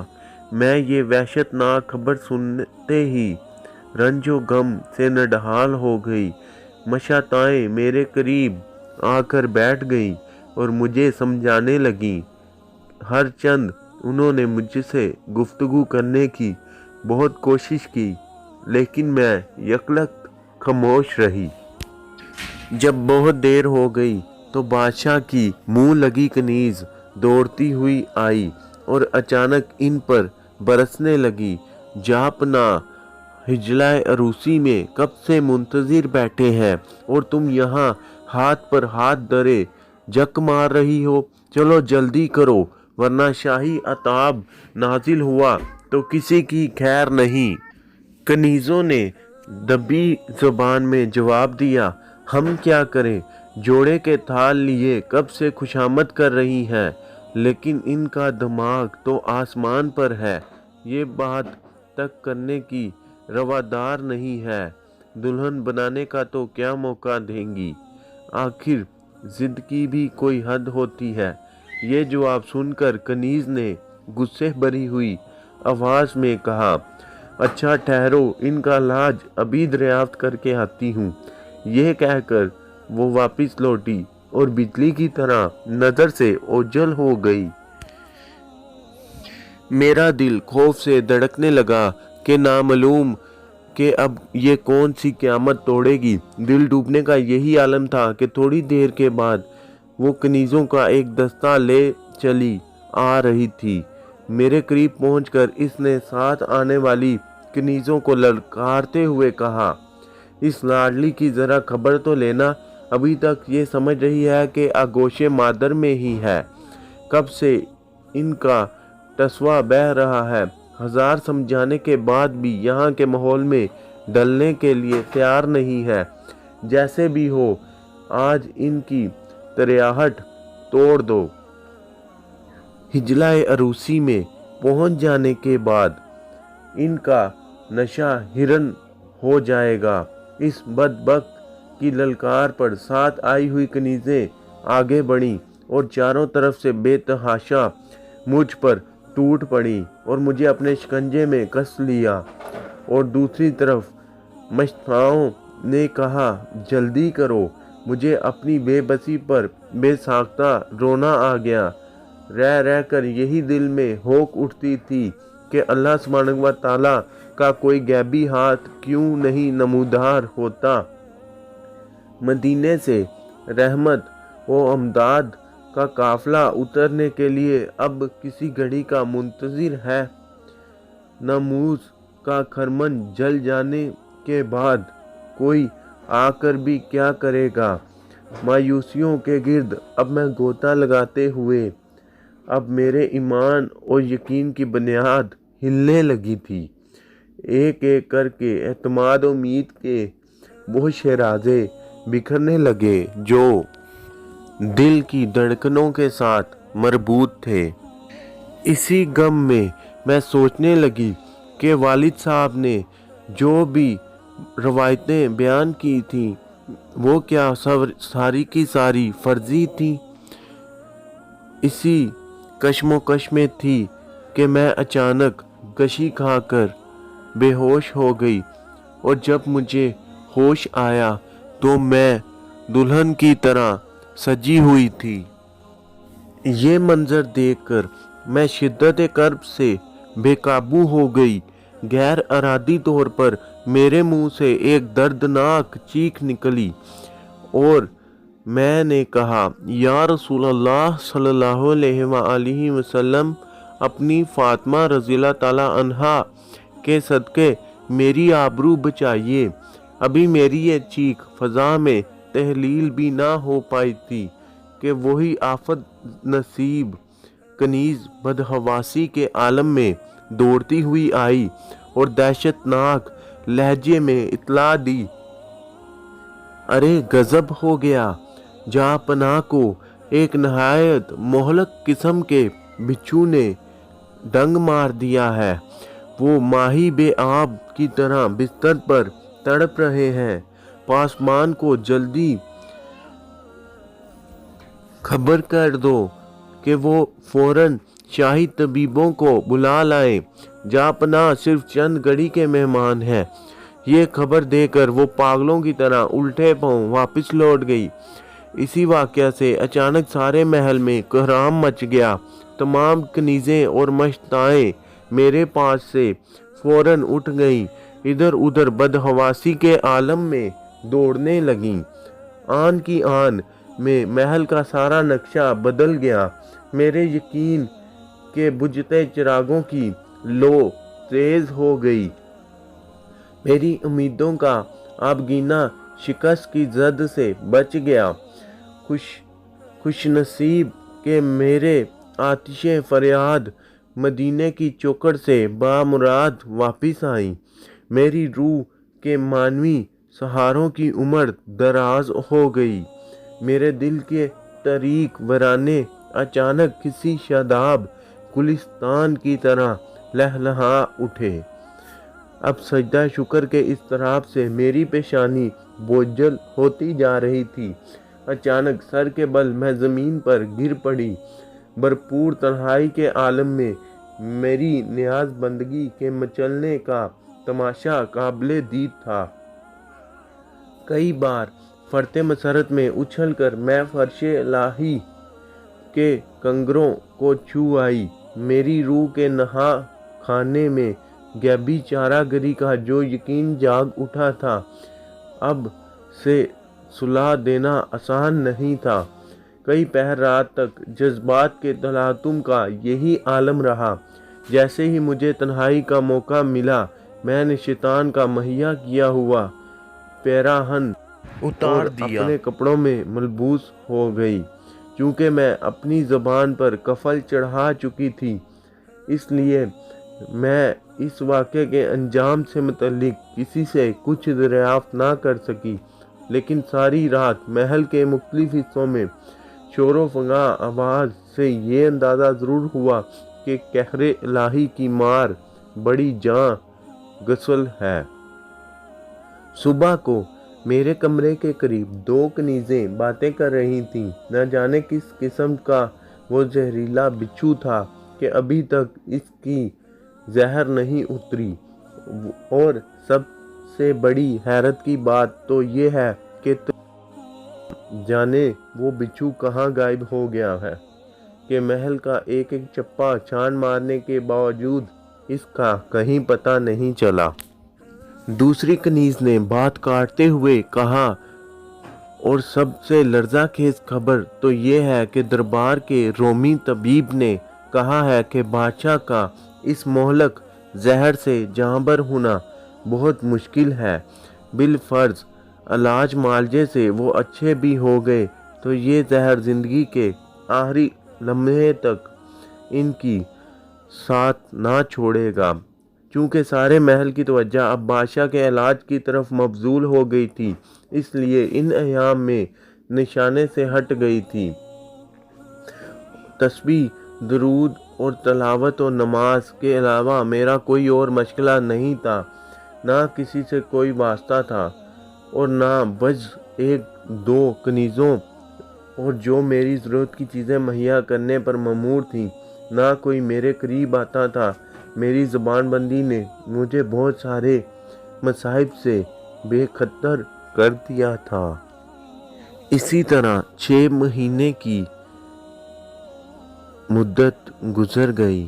मैं ये वहशतनाक खबर सुनते ही रंजो गम से नढहाल हो गई। मशाताएं मेरे करीब आकर बैठ गईं और मुझे समझाने लगीं। हर चंद उन्होंने मुझसे गुफ्तगू करने की बहुत कोशिश की, لیکن میں یکلک خاموش رہی۔ جب بہت دیر ہو گئی تو بادشاہ کی منہ لگی کنیز دوڑتی ہوئی آئی اور اچانک ان پر برسنے لگی۔ جہاں حجلہ عروسی میں کب سے منتظر بیٹھے ہیں اور تم یہاں ہاتھ پر ہاتھ دھرے جک مار رہی ہو؟ چلو جلدی کرو ورنہ شاہی عتاب نازل ہوا تو کسی کی خیر نہیں۔ کنیزوں نے دبی زبان میں جواب دیا، ہم کیا کریں؟ جوڑے کے تھال لیے کب سے خوشامد کر رہی ہیں، لیکن ان کا دماغ تو آسمان پر ہے، یہ بات تک کرنے کی روادار نہیں ہے، دلہن بنانے کا تو کیا موقع دیں گی؟ آخر ضد کی بھی کوئی حد ہوتی ہے۔ یہ جواب سن کر کنیز نے غصے بھری ہوئی آواز میں کہا، اچھا ٹھہرو، ان کا علاج ابھی دریافت کر کے آتی ہوں۔ یہ کہہ کر وہ واپس لوٹی اور بجلی کی طرح نظر سے اوجھل ہو گئی۔ میرا دل خوف سے دھڑکنے لگا کہ نامعلوم کہ اب یہ کون سی قیامت توڑے گی۔ دل ڈوبنے کا یہی عالم تھا کہ تھوڑی دیر کے بعد وہ کنیزوں کا ایک دستہ لے چلی آ رہی تھی۔ میرے قریب پہنچ کر اس نے ساتھ آنے والی کنیزوں کو للکارتے ہوئے کہا، اس لاڈلی کی ذرا خبر تو لینا، ابھی تک یہ سمجھ رہی ہے کہ آغوش مادر میں ہی ہے، کب سے ان کا ٹسوا بہہ رہا ہے، ہزار سمجھانے کے بعد بھی یہاں کے ماحول میں ڈلنے کے لیے تیار نہیں ہے۔ جیسے بھی ہو آج ان کی تریاہٹ توڑ دو۔ حجلہ عروسی میں پہنچ جانے کے بعد ان کا نشہ ہرن ہو جائے گا۔ اس بدبخت کی للکار پر ساتھ آئی ہوئی کنیزیں آگے بڑھیں اور چاروں طرف سے بے تحاشا مجھ پر ٹوٹ پڑی اور مجھے اپنے شکنجے میں کس لیا، اور دوسری طرف مشتاؤں نے کہا، جلدی کرو، مجھے اپنی بے بسی پر بے ساختہ رونا آ گیا۔ رہ رہ کر یہی دل میں ہوک اٹھتی تھی کہ اللہ سبحانہ و تعالیٰ کا کوئی غیبی ہاتھ کیوں نہیں نمودار ہوتا، مدینے سے رحمت و امداد کا قافلہ اترنے کے لیے اب کسی گھڑی کا منتظر ہے۔ ناموس کا خرمن جل جانے کے بعد کوئی آ کر بھی کیا کرے گا؟ مایوسیوں کے گرد اب میں غوطہ لگاتے ہوئے اب میرے ایمان اور یقین کی بنیاد ہلنے لگی تھی۔ ایک ایک کر کے اعتماد و امید کے وہ شیرازے بکھرنے لگے جو دل کی دھڑکنوں کے ساتھ مربوط تھے۔ اسی غم میں میں سوچنے لگی کہ والد صاحب نے جو بھی روایتیں بیان کی تھیں وہ کیا ساری کی ساری فرضی تھیں؟ اسی کشمکش میں تھی کہ میں اچانک غشی کھا کر بے ہوش ہو گئی، اور جب مجھے ہوش آیا تو میں دلہن کی طرح سجی ہوئی تھی۔ یہ منظر دیکھ کر میں شدت کرب سے بے قابو ہو گئی۔ غیر ارادی طور پر میرے منہ سے ایک دردناک چیخ نکلی اور میں نے کہا، یا رسول اللہ صلی اللہ علیہ وآلہ وسلم، اپنی فاطمہ رضی اللہ تعالی عنہا کے صدقے میری آبرو بچائیے۔ ابھی میری یہ چیخ فضا میں تحلیل بھی نہ ہو پائی تھی کہ وہی آفت نصیب کنیز بدحواسی کے عالم میں دوڑتی ہوئی آئی اور دہشت ناک لہجے میں اطلاع دی، ارے غضب ہو گیا، جہاں پناہ کو ایک نہایت مہلک قسم کے بچھو نے ڈنگ مار دیا ہے، وہ ماہی بے آب کی طرح بستر پر تڑپ رہے ہیں، پاسبان کو جلدی خبر کر دو کہ وہ فوراً شاہی طبیبوں کو بلا لائیں، جہاں پناہ صرف چند گھڑی کے مہمان ہیں۔ یہ خبر دے کر وہ پاگلوں کی طرح الٹے پاؤں واپس لوٹ گئی۔ اسی واقعہ سے اچانک سارے محل میں کوہرام مچ گیا۔ تمام کنیزیں اور مشتائیں میرے پاس سے فوراً اٹھ گئیں۔ इधर उधर बदहवासी के आलम में दौड़ने लगीं। आन की आन में महल का सारा नक्शा बदल गया। मेरे यकीन के बुझते चिरागों की लो तेज हो गई। मेरी उम्मीदों का आबगीना शिकस्त की जद से बच गया। खुशनसीब के मेरे आतिशे फरियाद मदीने की चौखट से बामुराद वापिस आई। मेरी रूह के मानवी सहारों की उम्र दराज हो गई। मेरे दिल के तरीक वराने अचानक किसी शादाब गुलिस्तान की तरह लहलहा उठे। अब सजदा शुक्र के इस तरफ से मेरी पेशानी बोझल होती जा रही थी। अचानक सर के बल मैं ज़मीन पर गिर पड़ी। भरपूर तन्हाई के आलम में मेरी नियाज बंदगी के मचलने का तमाशा काबिले दीद था। कई बार फरते मसरत में उछल कर मैं फर्शे लाही के कंगरों को छू आई। मेरी रूह के नहा खाने में गैबी चारागरी का जो यकीन जाग उठा था, अब से सुला देना आसान नहीं था। कई पहर रात तक जज्बात के तलातुम का यही आलम रहा। जैसे ही मुझे तन्हाई का मौका मिला, मैंने शैतान का मुहैया किया हुआ पैराहन उतार दिया, अपने कपड़ों में मलबूस हो गई। चूँकि मैं अपनी ज़बान पर कफल चढ़ा चुकी थी, इसलिए मैं इस वाक़े के अंजाम से मुतल्लिक किसी से कुछ दरियाफ्त ना कर सकी। लेकिन सारी रात महल के मुख्तलिफ हिस्सों में शोर फगा आवाज़ से ये अंदाज़ा ज़रूर हुआ कि कहरे इलाही की मार बड़ी जान गसल है। सुबह को मेरे कमरे के करीब दो कनीज़ें बातें कर रही थीं। न जाने किस किस्म का वो जहरीला बिच्छू था कि अभी तक इसकी जहर नहीं उतरी। और सबसे बड़ी हैरत की बात तो ये है कि जाने वो बिच्छू कहाँ गायब हो गया है कि महल का एक एक चप्पा छान मारने के बावजूद इसका कहीं पता नहीं चला। दूसरी कनीज ने बात काटते हुए कहा, और सबसे लर्ज़ाखेज़ खबर तो ये है कि दरबार के रोमी तबीब ने कहा है कि बादशाह का इस मोहलक जहर से जांबर होना बहुत मुश्किल है। बिलफर्ज इलाज मालजे से वो अच्छे भी हो गए तो ये जहर ज़िंदगी के आखिरी लम्हे तक इनकी साथ ना छोड़ेगा। चूँकि सारे महल की तवज्जो अब बादशाह के इलाज की तरफ मबजूल हो गई थी, इसलिए इन अयाम में निशाने से हट गई थी। तस्बीह, दरूद और तलावत और नमाज के अलावा मेरा कोई और मशगला नहीं था। ना किसी से कोई वास्ता था और ना बज एक दो कनीज़ों और जो मेरी ज़रूरत की चीज़ें मुहैया करने पर ममूर थीं। ना कोई मेरे करीब आता था। मेरी ज़बानबंदी ने मुझे बहुत सारे मसाइब से बेखतर कर दिया था। इसी तरह 6 महीने की मुद्दत गुजर गई।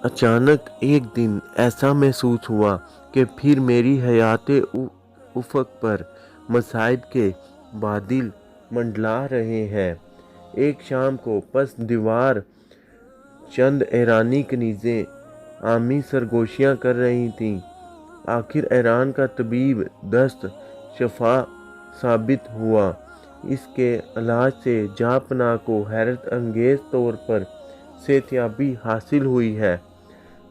अचानक एक दिन ऐसा महसूस हुआ कि फिर मेरी हयाते उफ़क़ पर मसाइब के बादल मंडला रहे हैं। एक शाम को पस दीवार चंद ईरानी कनीज़ें आमी सरगोशियाँ कर रही थीं। आखिर ईरान का तबीब दस्त शफा साबित हुआ। इसके इलाज से जापना को हैरत अंगेज़ तौर पर सेहतयाबी हासिल हुई है,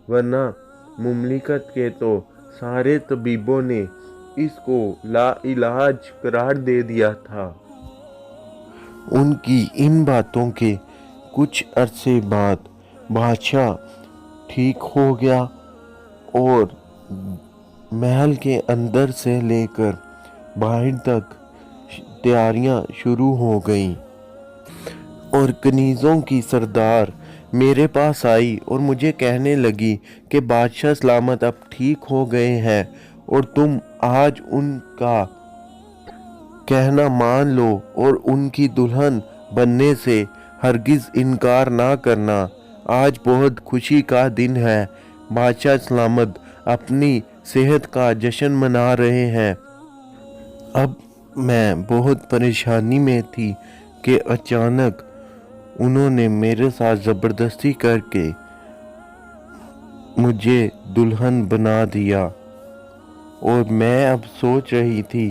वरना मुमलिकत के तो सारे तबीबों ने इसको लाइलाज करार दे दिया था। उनकी इन बातों के कुछ अरसे बाद बादशाह ठीक हो गया और महल के अंदर से लेकर बाहर तक तैयारियां शुरू हो गईं और कनीज़ों की सरदार मेरे पास आई और मुझे कहने लगी कि बादशाह सलामत अब ठीक हो गए हैं और तुम आज उनका कहना मान लो और उनकी दुल्हन बनने से हरगिज़ इनकार ना करना। आज बहुत खुशी का दिन है। बादशाह सलामत अपनी صحت کا جشن منا رہے ہیں۔ اب میں بہت پریشانی میں تھی کہ اچانک انہوں نے میرے ساتھ زبردستی کر کے مجھے دلہن بنا دیا، اور میں اب سوچ رہی تھی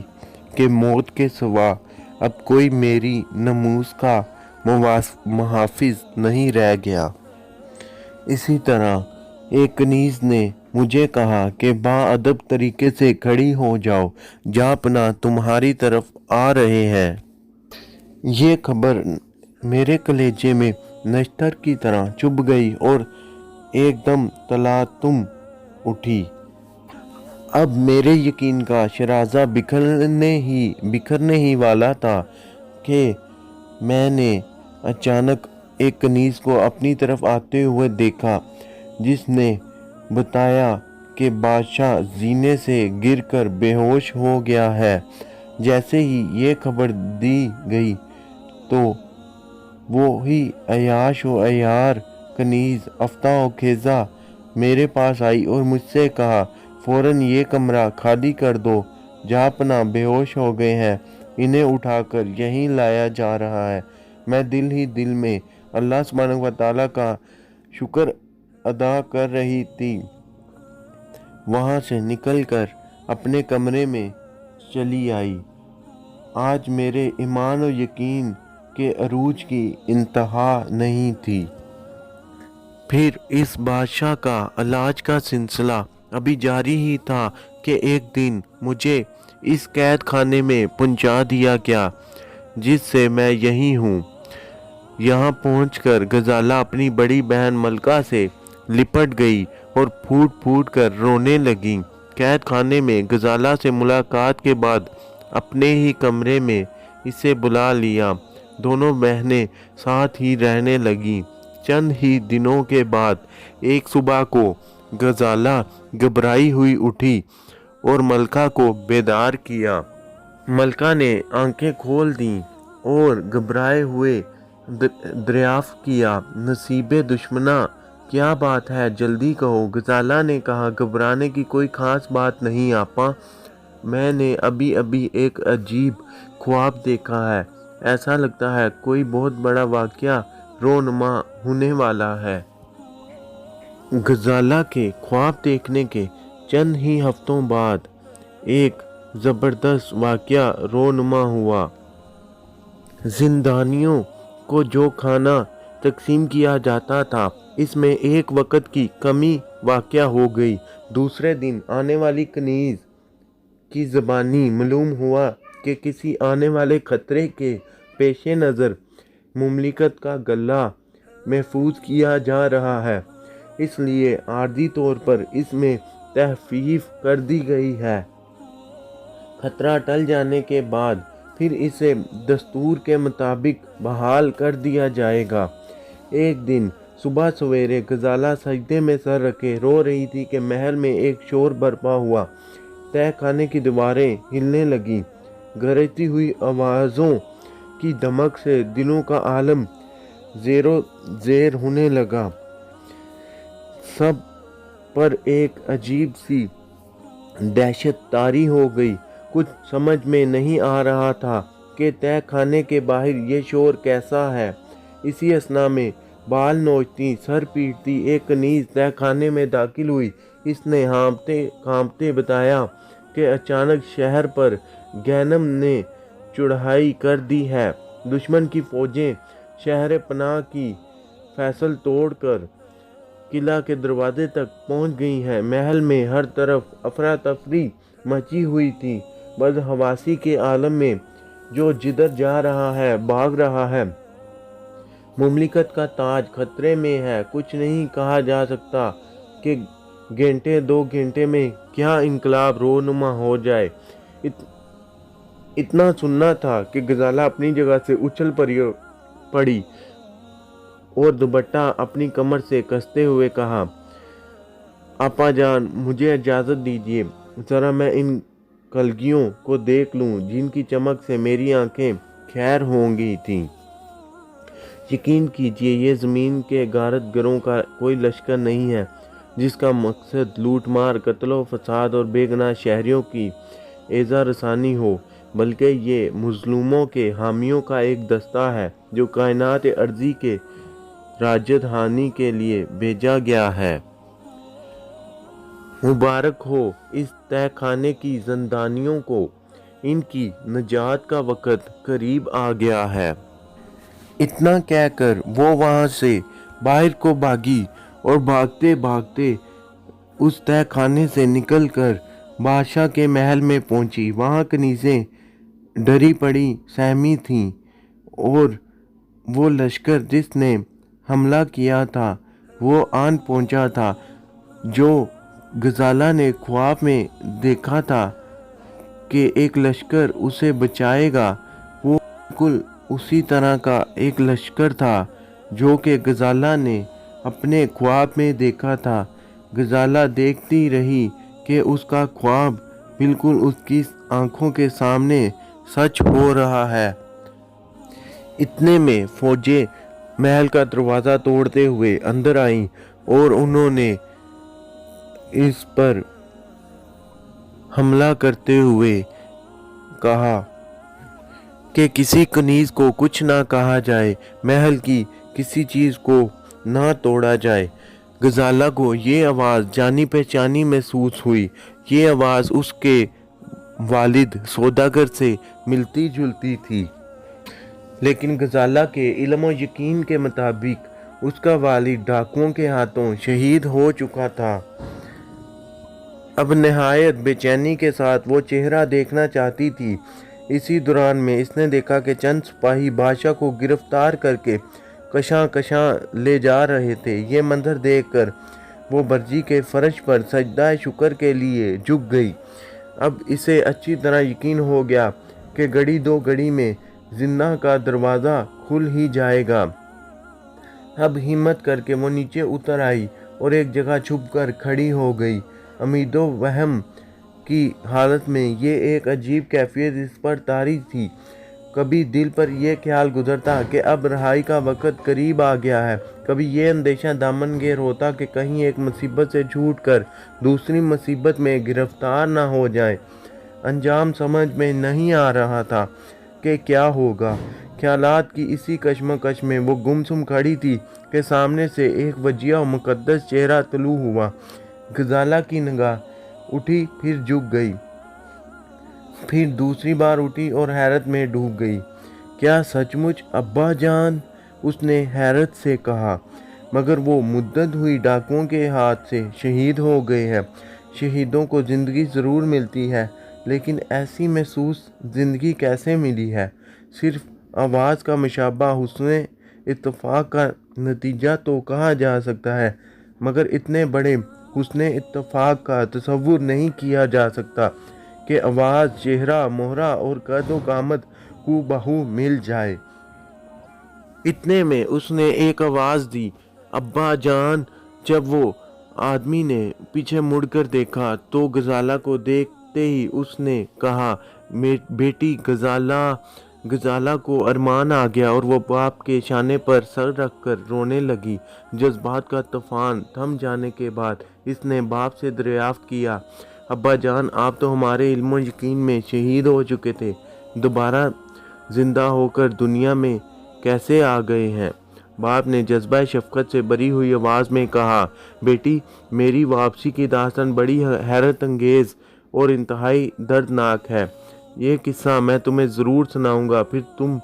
کہ موت کے سوا اب کوئی میری ناموس کا محافظ نہیں رہ گیا۔ اسی طرح ایک کنیز نے مجھے کہا کہ باادب طریقے سے کھڑی ہو جاؤ، جہاں پناہ تمہاری طرف آ رہے ہیں۔ یہ خبر میرے کلیجے میں نشتر کی طرح چبھ گئی اور ایک دم تلاطم اٹھی۔ اب میرے یقین کا شرازہ بکھرنے ہی والا تھا کہ میں نے اچانک ایک کنیز کو اپنی طرف آتے ہوئے دیکھا، جس نے بتایا کہ بادشاہ زینے سے گر کر بے ہوش ہو گیا ہے۔ جیسے ہی یہ خبر دی گئی تو وہی عیاش و عیار کنیز افتاء و خیزہ میرے پاس آئی اور مجھ سے کہا، فوراً یہ کمرہ خالی کر دو، جہاں پناہ بے ہوش ہو گئے ہیں، انہیں اٹھا کر یہیں لایا جا رہا ہے۔ میں دل ہی دل میں اللہ سبحانہ و تعالیٰ کا شکر ادا کر رہی تھی، وہاں سے نکل کر اپنے کمرے میں چلی آئی۔ آج میرے ایمان و یقین کے عروج کی انتہا نہیں تھی۔ پھر اس بادشاہ کا علاج کا سلسلہ ابھی جاری ہی تھا کہ ایک دن مجھے اس قید خانے میں پہنچا دیا گیا جس سے میں یہیں ہوں۔ یہاں پہنچ کر غزالہ اپنی بڑی بہن ملکہ سے لپٹ گئی اور پھوٹ پھوٹ کر رونے لگی۔ قید خانے میں غزالہ سے ملاقات کے بعد اپنے ہی کمرے میں اسے بلا لیا۔ دونوں بہنیں ساتھ ہی رہنے لگیں۔ چند ہی دنوں کے بعد ایک صبح کو غزالہ گھبرائی ہوئی اٹھی اور ملکہ کو بیدار کیا۔ ملکہ نے آنکھیں کھول دیں اور گھبرائے ہوئے دریافت کیا، نصیبِ دشمنا، کیا بات ہے، جلدی کہو۔ غزالہ نے کہا، گھبرانے کی کوئی خاص بات نہیں آپا، میں نے ابھی ایک عجیب خواب دیکھا ہے۔ ایسا لگتا ہے کوئی بہت بڑا واقعہ رونما ہونے والا ہے۔ غزالہ کے خواب دیکھنے کے چند ہی ہفتوں بعد ایک زبردست واقعہ رونما ہوا۔ زندانیوں کو جو کھانا تقسیم کیا جاتا تھا، اس میں ایک وقت کی کمی واقع ہو گئی۔ دوسرے دن آنے والی کنیز کی زبانی معلوم ہوا کہ کسی آنے والے خطرے کے پیش نظر مملکت کا غلہ محفوظ کیا جا رہا ہے، اس لیے عارضی طور پر اس میں تخفیف کر دی گئی ہے۔ خطرہ ٹل جانے کے بعد پھر اسے دستور کے مطابق بحال کر دیا جائے گا۔ ایک دن صبح سویرے غزالہ سجدے میں سر رکھے رو رہی تھی کہ محل میں ایک شور برپا ہوا۔ تہہ خانے کی دیواریں ہلنے لگیں۔ گرجتی ہوئی آوازوں کی دمک سے دلوں کا عالم زیر و زیر ہونے لگا۔ سب پر ایک عجیب سی دہشت طاری ہو گئی۔ کچھ سمجھ میں نہیں آ رہا تھا کہ تہہ خانے کے باہر یہ شور کیسا ہے۔ اسی اثنا میں بال نوچتی، سر پیٹتی ایک کنیز تہہ خانے میں داخل ہوئی۔ اس نے کانپتے بتایا کہ اچانک شہر پر گینم نے چڑھائی کر دی ہے۔ دشمن کی فوجیں شہر پناہ کی فیصل توڑ کر قلعہ کے دروازے تک پہنچ گئی ہیں۔ محل میں ہر طرف افراتفری مچی ہوئی تھی۔ بدحواسی کے عالم میں جو جدھر جا رہا ہے بھاگ رہا ہے۔ مملکت کا تاج خطرے میں ہے۔ کچھ نہیں کہا جا سکتا کہ گھنٹے دو گھنٹے میں کیا انقلاب رونما ہو جائے۔ اتنا سننا تھا کہ غزالہ اپنی جگہ سے اچھل پڑی اور دوپٹہ اپنی کمر سے کستے ہوئے کہا، آپا جان، مجھے اجازت دیجیے، ذرا میں ان کلگیوں کو دیکھ لوں جن کی چمک سے میری آنکھیں خیر ہو گئی تھیں۔ یقین کیجیے یہ زمین کے غارت گروں کا کوئی لشکر نہیں ہے۔ جس کا مقصد لوٹ مار، قتل و فساد اور بے گناہ شہریوں کی ایذا رسانی ہو، بلکہ یہ مظلوموں کے حامیوں کا ایک دستہ ہے جو کائنات ارضی کے راجت ہانی کے لیے بھیجا گیا ہے۔ مبارک ہو اس تہہ خانے کی زندانیوں کو، ان کی نجات کا وقت قریب آ گیا ہے۔ اتنا کہہ کر وہ وہاں سے باہر کو بھاگی اور بھاگتے بھاگتے اس تہہ خانے سے نکل کر بادشاہ کے محل میں پہنچی۔ وہاں کنیزیں ڈری پڑی سہمی تھیں اور وہ لشکر جس نے حملہ کیا تھا وہ آن پہنچا تھا۔ جو غزالہ نے خواب میں دیکھا تھا کہ ایک لشکر اسے بچائے گا، وہ بالکل اسی طرح کا ایک لشکر تھا جو کہ غزالہ نے اپنے خواب میں دیکھا تھا۔ غزالہ دیکھتی رہی کہ اس کا خواب بالکل اس کی آنکھوں کے سامنے سچ ہو رہا ہے۔ اتنے میں فوجیں محل کا دروازہ توڑتے ہوئے اندر آئیں اور انہوں نے اس پر حملہ کرتے ہوئے کہا کہ کسی کنیز کو کچھ نہ کہا جائے، محل کی کسی چیز کو نہ توڑا جائے۔ غزالہ کو یہ آواز جانی پہچانی محسوس ہوئی۔ یہ آواز اس کے والد سوداگر سے ملتی جلتی تھی، لیکن غزالہ کے علم و یقین کے مطابق اس کا والد ڈاکوؤں کے ہاتھوں شہید ہو چکا تھا۔ اب نہایت بے چینی کے ساتھ وہ چہرہ دیکھنا چاہتی تھی۔ اسی دوران میں اس نے دیکھا کہ چند سپاہی بادشاہ کو گرفتار کر کے کشاں کشاں لے جا رہے تھے۔ یہ منظر دیکھ کر وہ برجی کے فرش پر سجدہ شکر کے لیے جھک گئی۔ اب اسے اچھی طرح یقین ہو گیا کہ گھڑی دو گھڑی میں زندہ کا دروازہ کھل ہی جائے گا۔ اب ہمت کر کے وہ نیچے اتر آئی اور ایک جگہ چھپ کر کھڑی ہو گئی۔ امید و وہم کی حالت میں یہ ایک عجیب کیفیت اس پر طاری تھی۔ کبھی دل پر یہ خیال گزرتا کہ اب رہائی کا وقت قریب آ گیا ہے، کبھی یہ اندیشہ دامن گیر ہوتا کہ کہیں ایک مصیبت سے چھوٹ کر دوسری مصیبت میں گرفتار نہ ہو جائے۔ انجام سمجھ میں نہیں آ رہا تھا کہ کیا ہوگا۔ خیالات کی اسی کشمکش میں وہ گمسم کھڑی تھی کہ سامنے سے ایک وجیہ و مقدس چہرہ طلوع ہوا۔ غزالہ کی نگاہ اٹھی، پھر جھک گئی، پھر دوسری بار اٹھی اور حیرت میں ڈوب گئی۔ کیا سچ مچ ابا جان؟ اس نے حیرت سے کہا۔ مگر وہ مدت ہوئی ڈاکوؤں کے ہاتھ سے شہید ہو گئے ہیں۔ شہیدوں کو زندگی ضرور ملتی ہے، لیکن ایسی محسوس زندگی کیسے ملی ہے؟ صرف آواز کا مشابہ حسن اتفاق کا نتیجہ تو کہا جا سکتا ہے، مگر اتنے بڑے حسن اتفاق کا تصور نہیں کیا جا سکتا کہ آواز، چہرہ، مہرہ اور قد و قامت ہو بہو مل جائے۔ اتنے میں اس نے ایک آواز دی، ابا جان! جب وہ آدمی نے پیچھے مڑ کر دیکھا تو غزالہ کو دیکھتے ہی اس نے کہا، بیٹی غزالہ! غزالہ کو ارمان آ گیا اور وہ باپ کے شانے پر سر رکھ کر رونے لگی۔ جذبات کا طوفان تھم جانے کے بعد اس نے باپ سے دریافت کیا، ابا جان، آپ تو ہمارے علم و یقین میں شہید ہو چکے تھے، دوبارہ زندہ ہو کر دنیا میں کیسے آ گئے ہیں؟ باپ نے جذبہ شفقت سے بھری ہوئی آواز میں کہا، بیٹی، میری واپسی کی داستان بڑی حیرت انگیز اور انتہائی دردناک ہے۔ یہ قصہ میں تمہیں ضرور سناؤں گا، پھر تم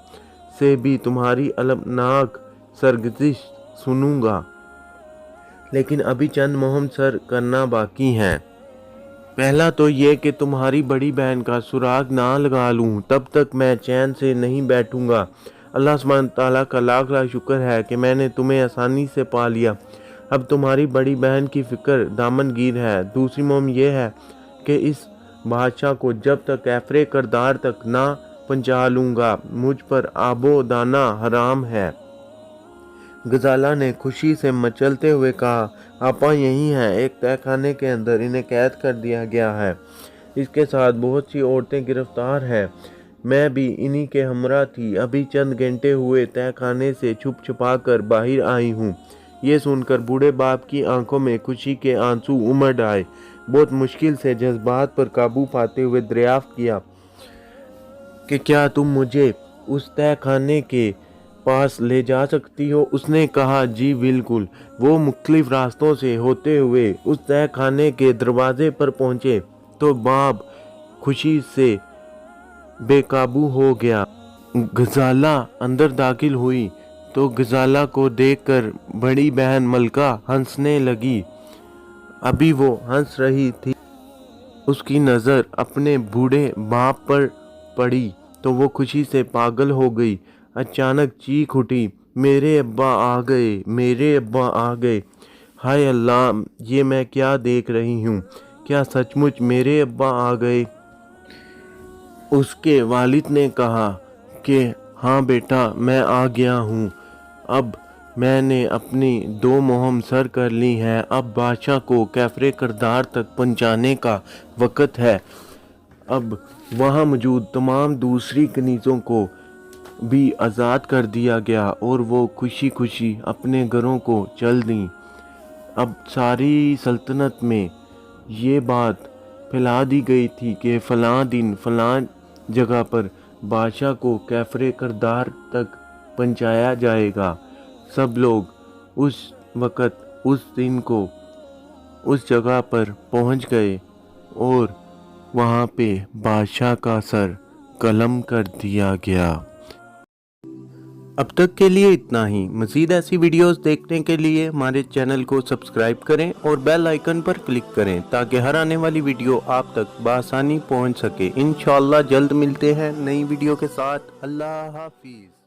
سے بھی تمہاری المناک سرگزشت سنوں گا، لیکن ابھی چند مہم سر کرنا باقی ہیں۔ پہلا تو یہ کہ تمہاری بڑی بہن کا سراغ نہ لگا لوں، تب تک میں چین سے نہیں بیٹھوں گا۔ اللہ سبحانہ تعالیٰ کا لاکھ لاکھ شکر ہے کہ میں نے تمہیں آسانی سے پا لیا۔ اب تمہاری بڑی بہن کی فکر دامن گیر ہے۔ دوسری مہم یہ ہے کہ اس بادشاہ کو جب تک کیفر کردار تک نہ پہنچا لوں گا، مجھ پر آب و دانہ حرام ہے۔ غزالہ نے خوشی سے مچلتے ہوئے کہا، آپا یہی ہیں، ایک تہہ خانے کے اندر انہیں قید کر دیا گیا ہے۔ اس کے ساتھ بہت سی عورتیں گرفتار ہیں، میں بھی انہی کے ہمراہ تھی، ابھی چند گھنٹے ہوئے تہہ خانے سے چھپ چھپا کر باہر آئی ہوں۔ ये सुनकर बूढ़े बाप की आंखों में खुशी के आंसू उमड़ आए। बहुत मुश्किल से जज्बात पर काबू पाते हुए दरियाफ्त किया कि क्या तुम मुझे उस तय खाने के पास ले जा सकती हो? उसने कहा, जी बिल्कुल। वो मुख्तलिफ रास्तों से होते हुए उस तय खाने के दरवाजे पर पहुंचे तो बाप खुशी से बेकाबू हो गया। गजाला अंदर दाखिल हुई तो गजाला को देखकर बड़ी बहन मलका हंसने लगी। अभी वो हंस रही थी, उसकी नज़र अपने बूढ़े बाप पर पड़ी तो वो खुशी से पागल हो गई। अचानक चीख उठी, मेरे अब्बा आ गए, मेरे अब्बा आ गए। हाय अल्लाह, ये मैं क्या देख रही हूँ? क्या सचमुच मेरे अब्बा आ गए? उसके वालिद ने कहा कि हाँ बेटा, मैं आ गया हूँ। अब मैंने अपनी 2 मुहिम सर कर ली हैं। अब बादशाह को कैफरे करदार तक पहुँचाने का वक़्त है। अब वहाँ मौजूद तमाम दूसरी कनीज़ों को भी आज़ाद कर दिया गया और वो खुशी खुशी अपने घरों को चल दी। अब सारी सल्तनत में ये बात फैला दी गई थी कि फ़लाँ दिन फ़लाँ जगह पर बादशाह को कैफरे करदार तक पहुँचाया जाएगा। सब लोग उस वक़्त उस दिन को उस जगह पर पहुँच गए और वहाँ पे बादशाह का सर कलम कर दिया गया। अब तक के लिए इतना ही। मज़ीद ऐसी वीडियोस देखने के लिए हमारे चैनल को सब्सक्राइब करें और बेल आइकन पर क्लिक करें ताकि हर आने वाली वीडियो आप तक बआसानी पहुंच सके। इंशाअल्लाह जल्द मिलते हैं नई वीडियो के साथ। अल्लाह हाफिज़।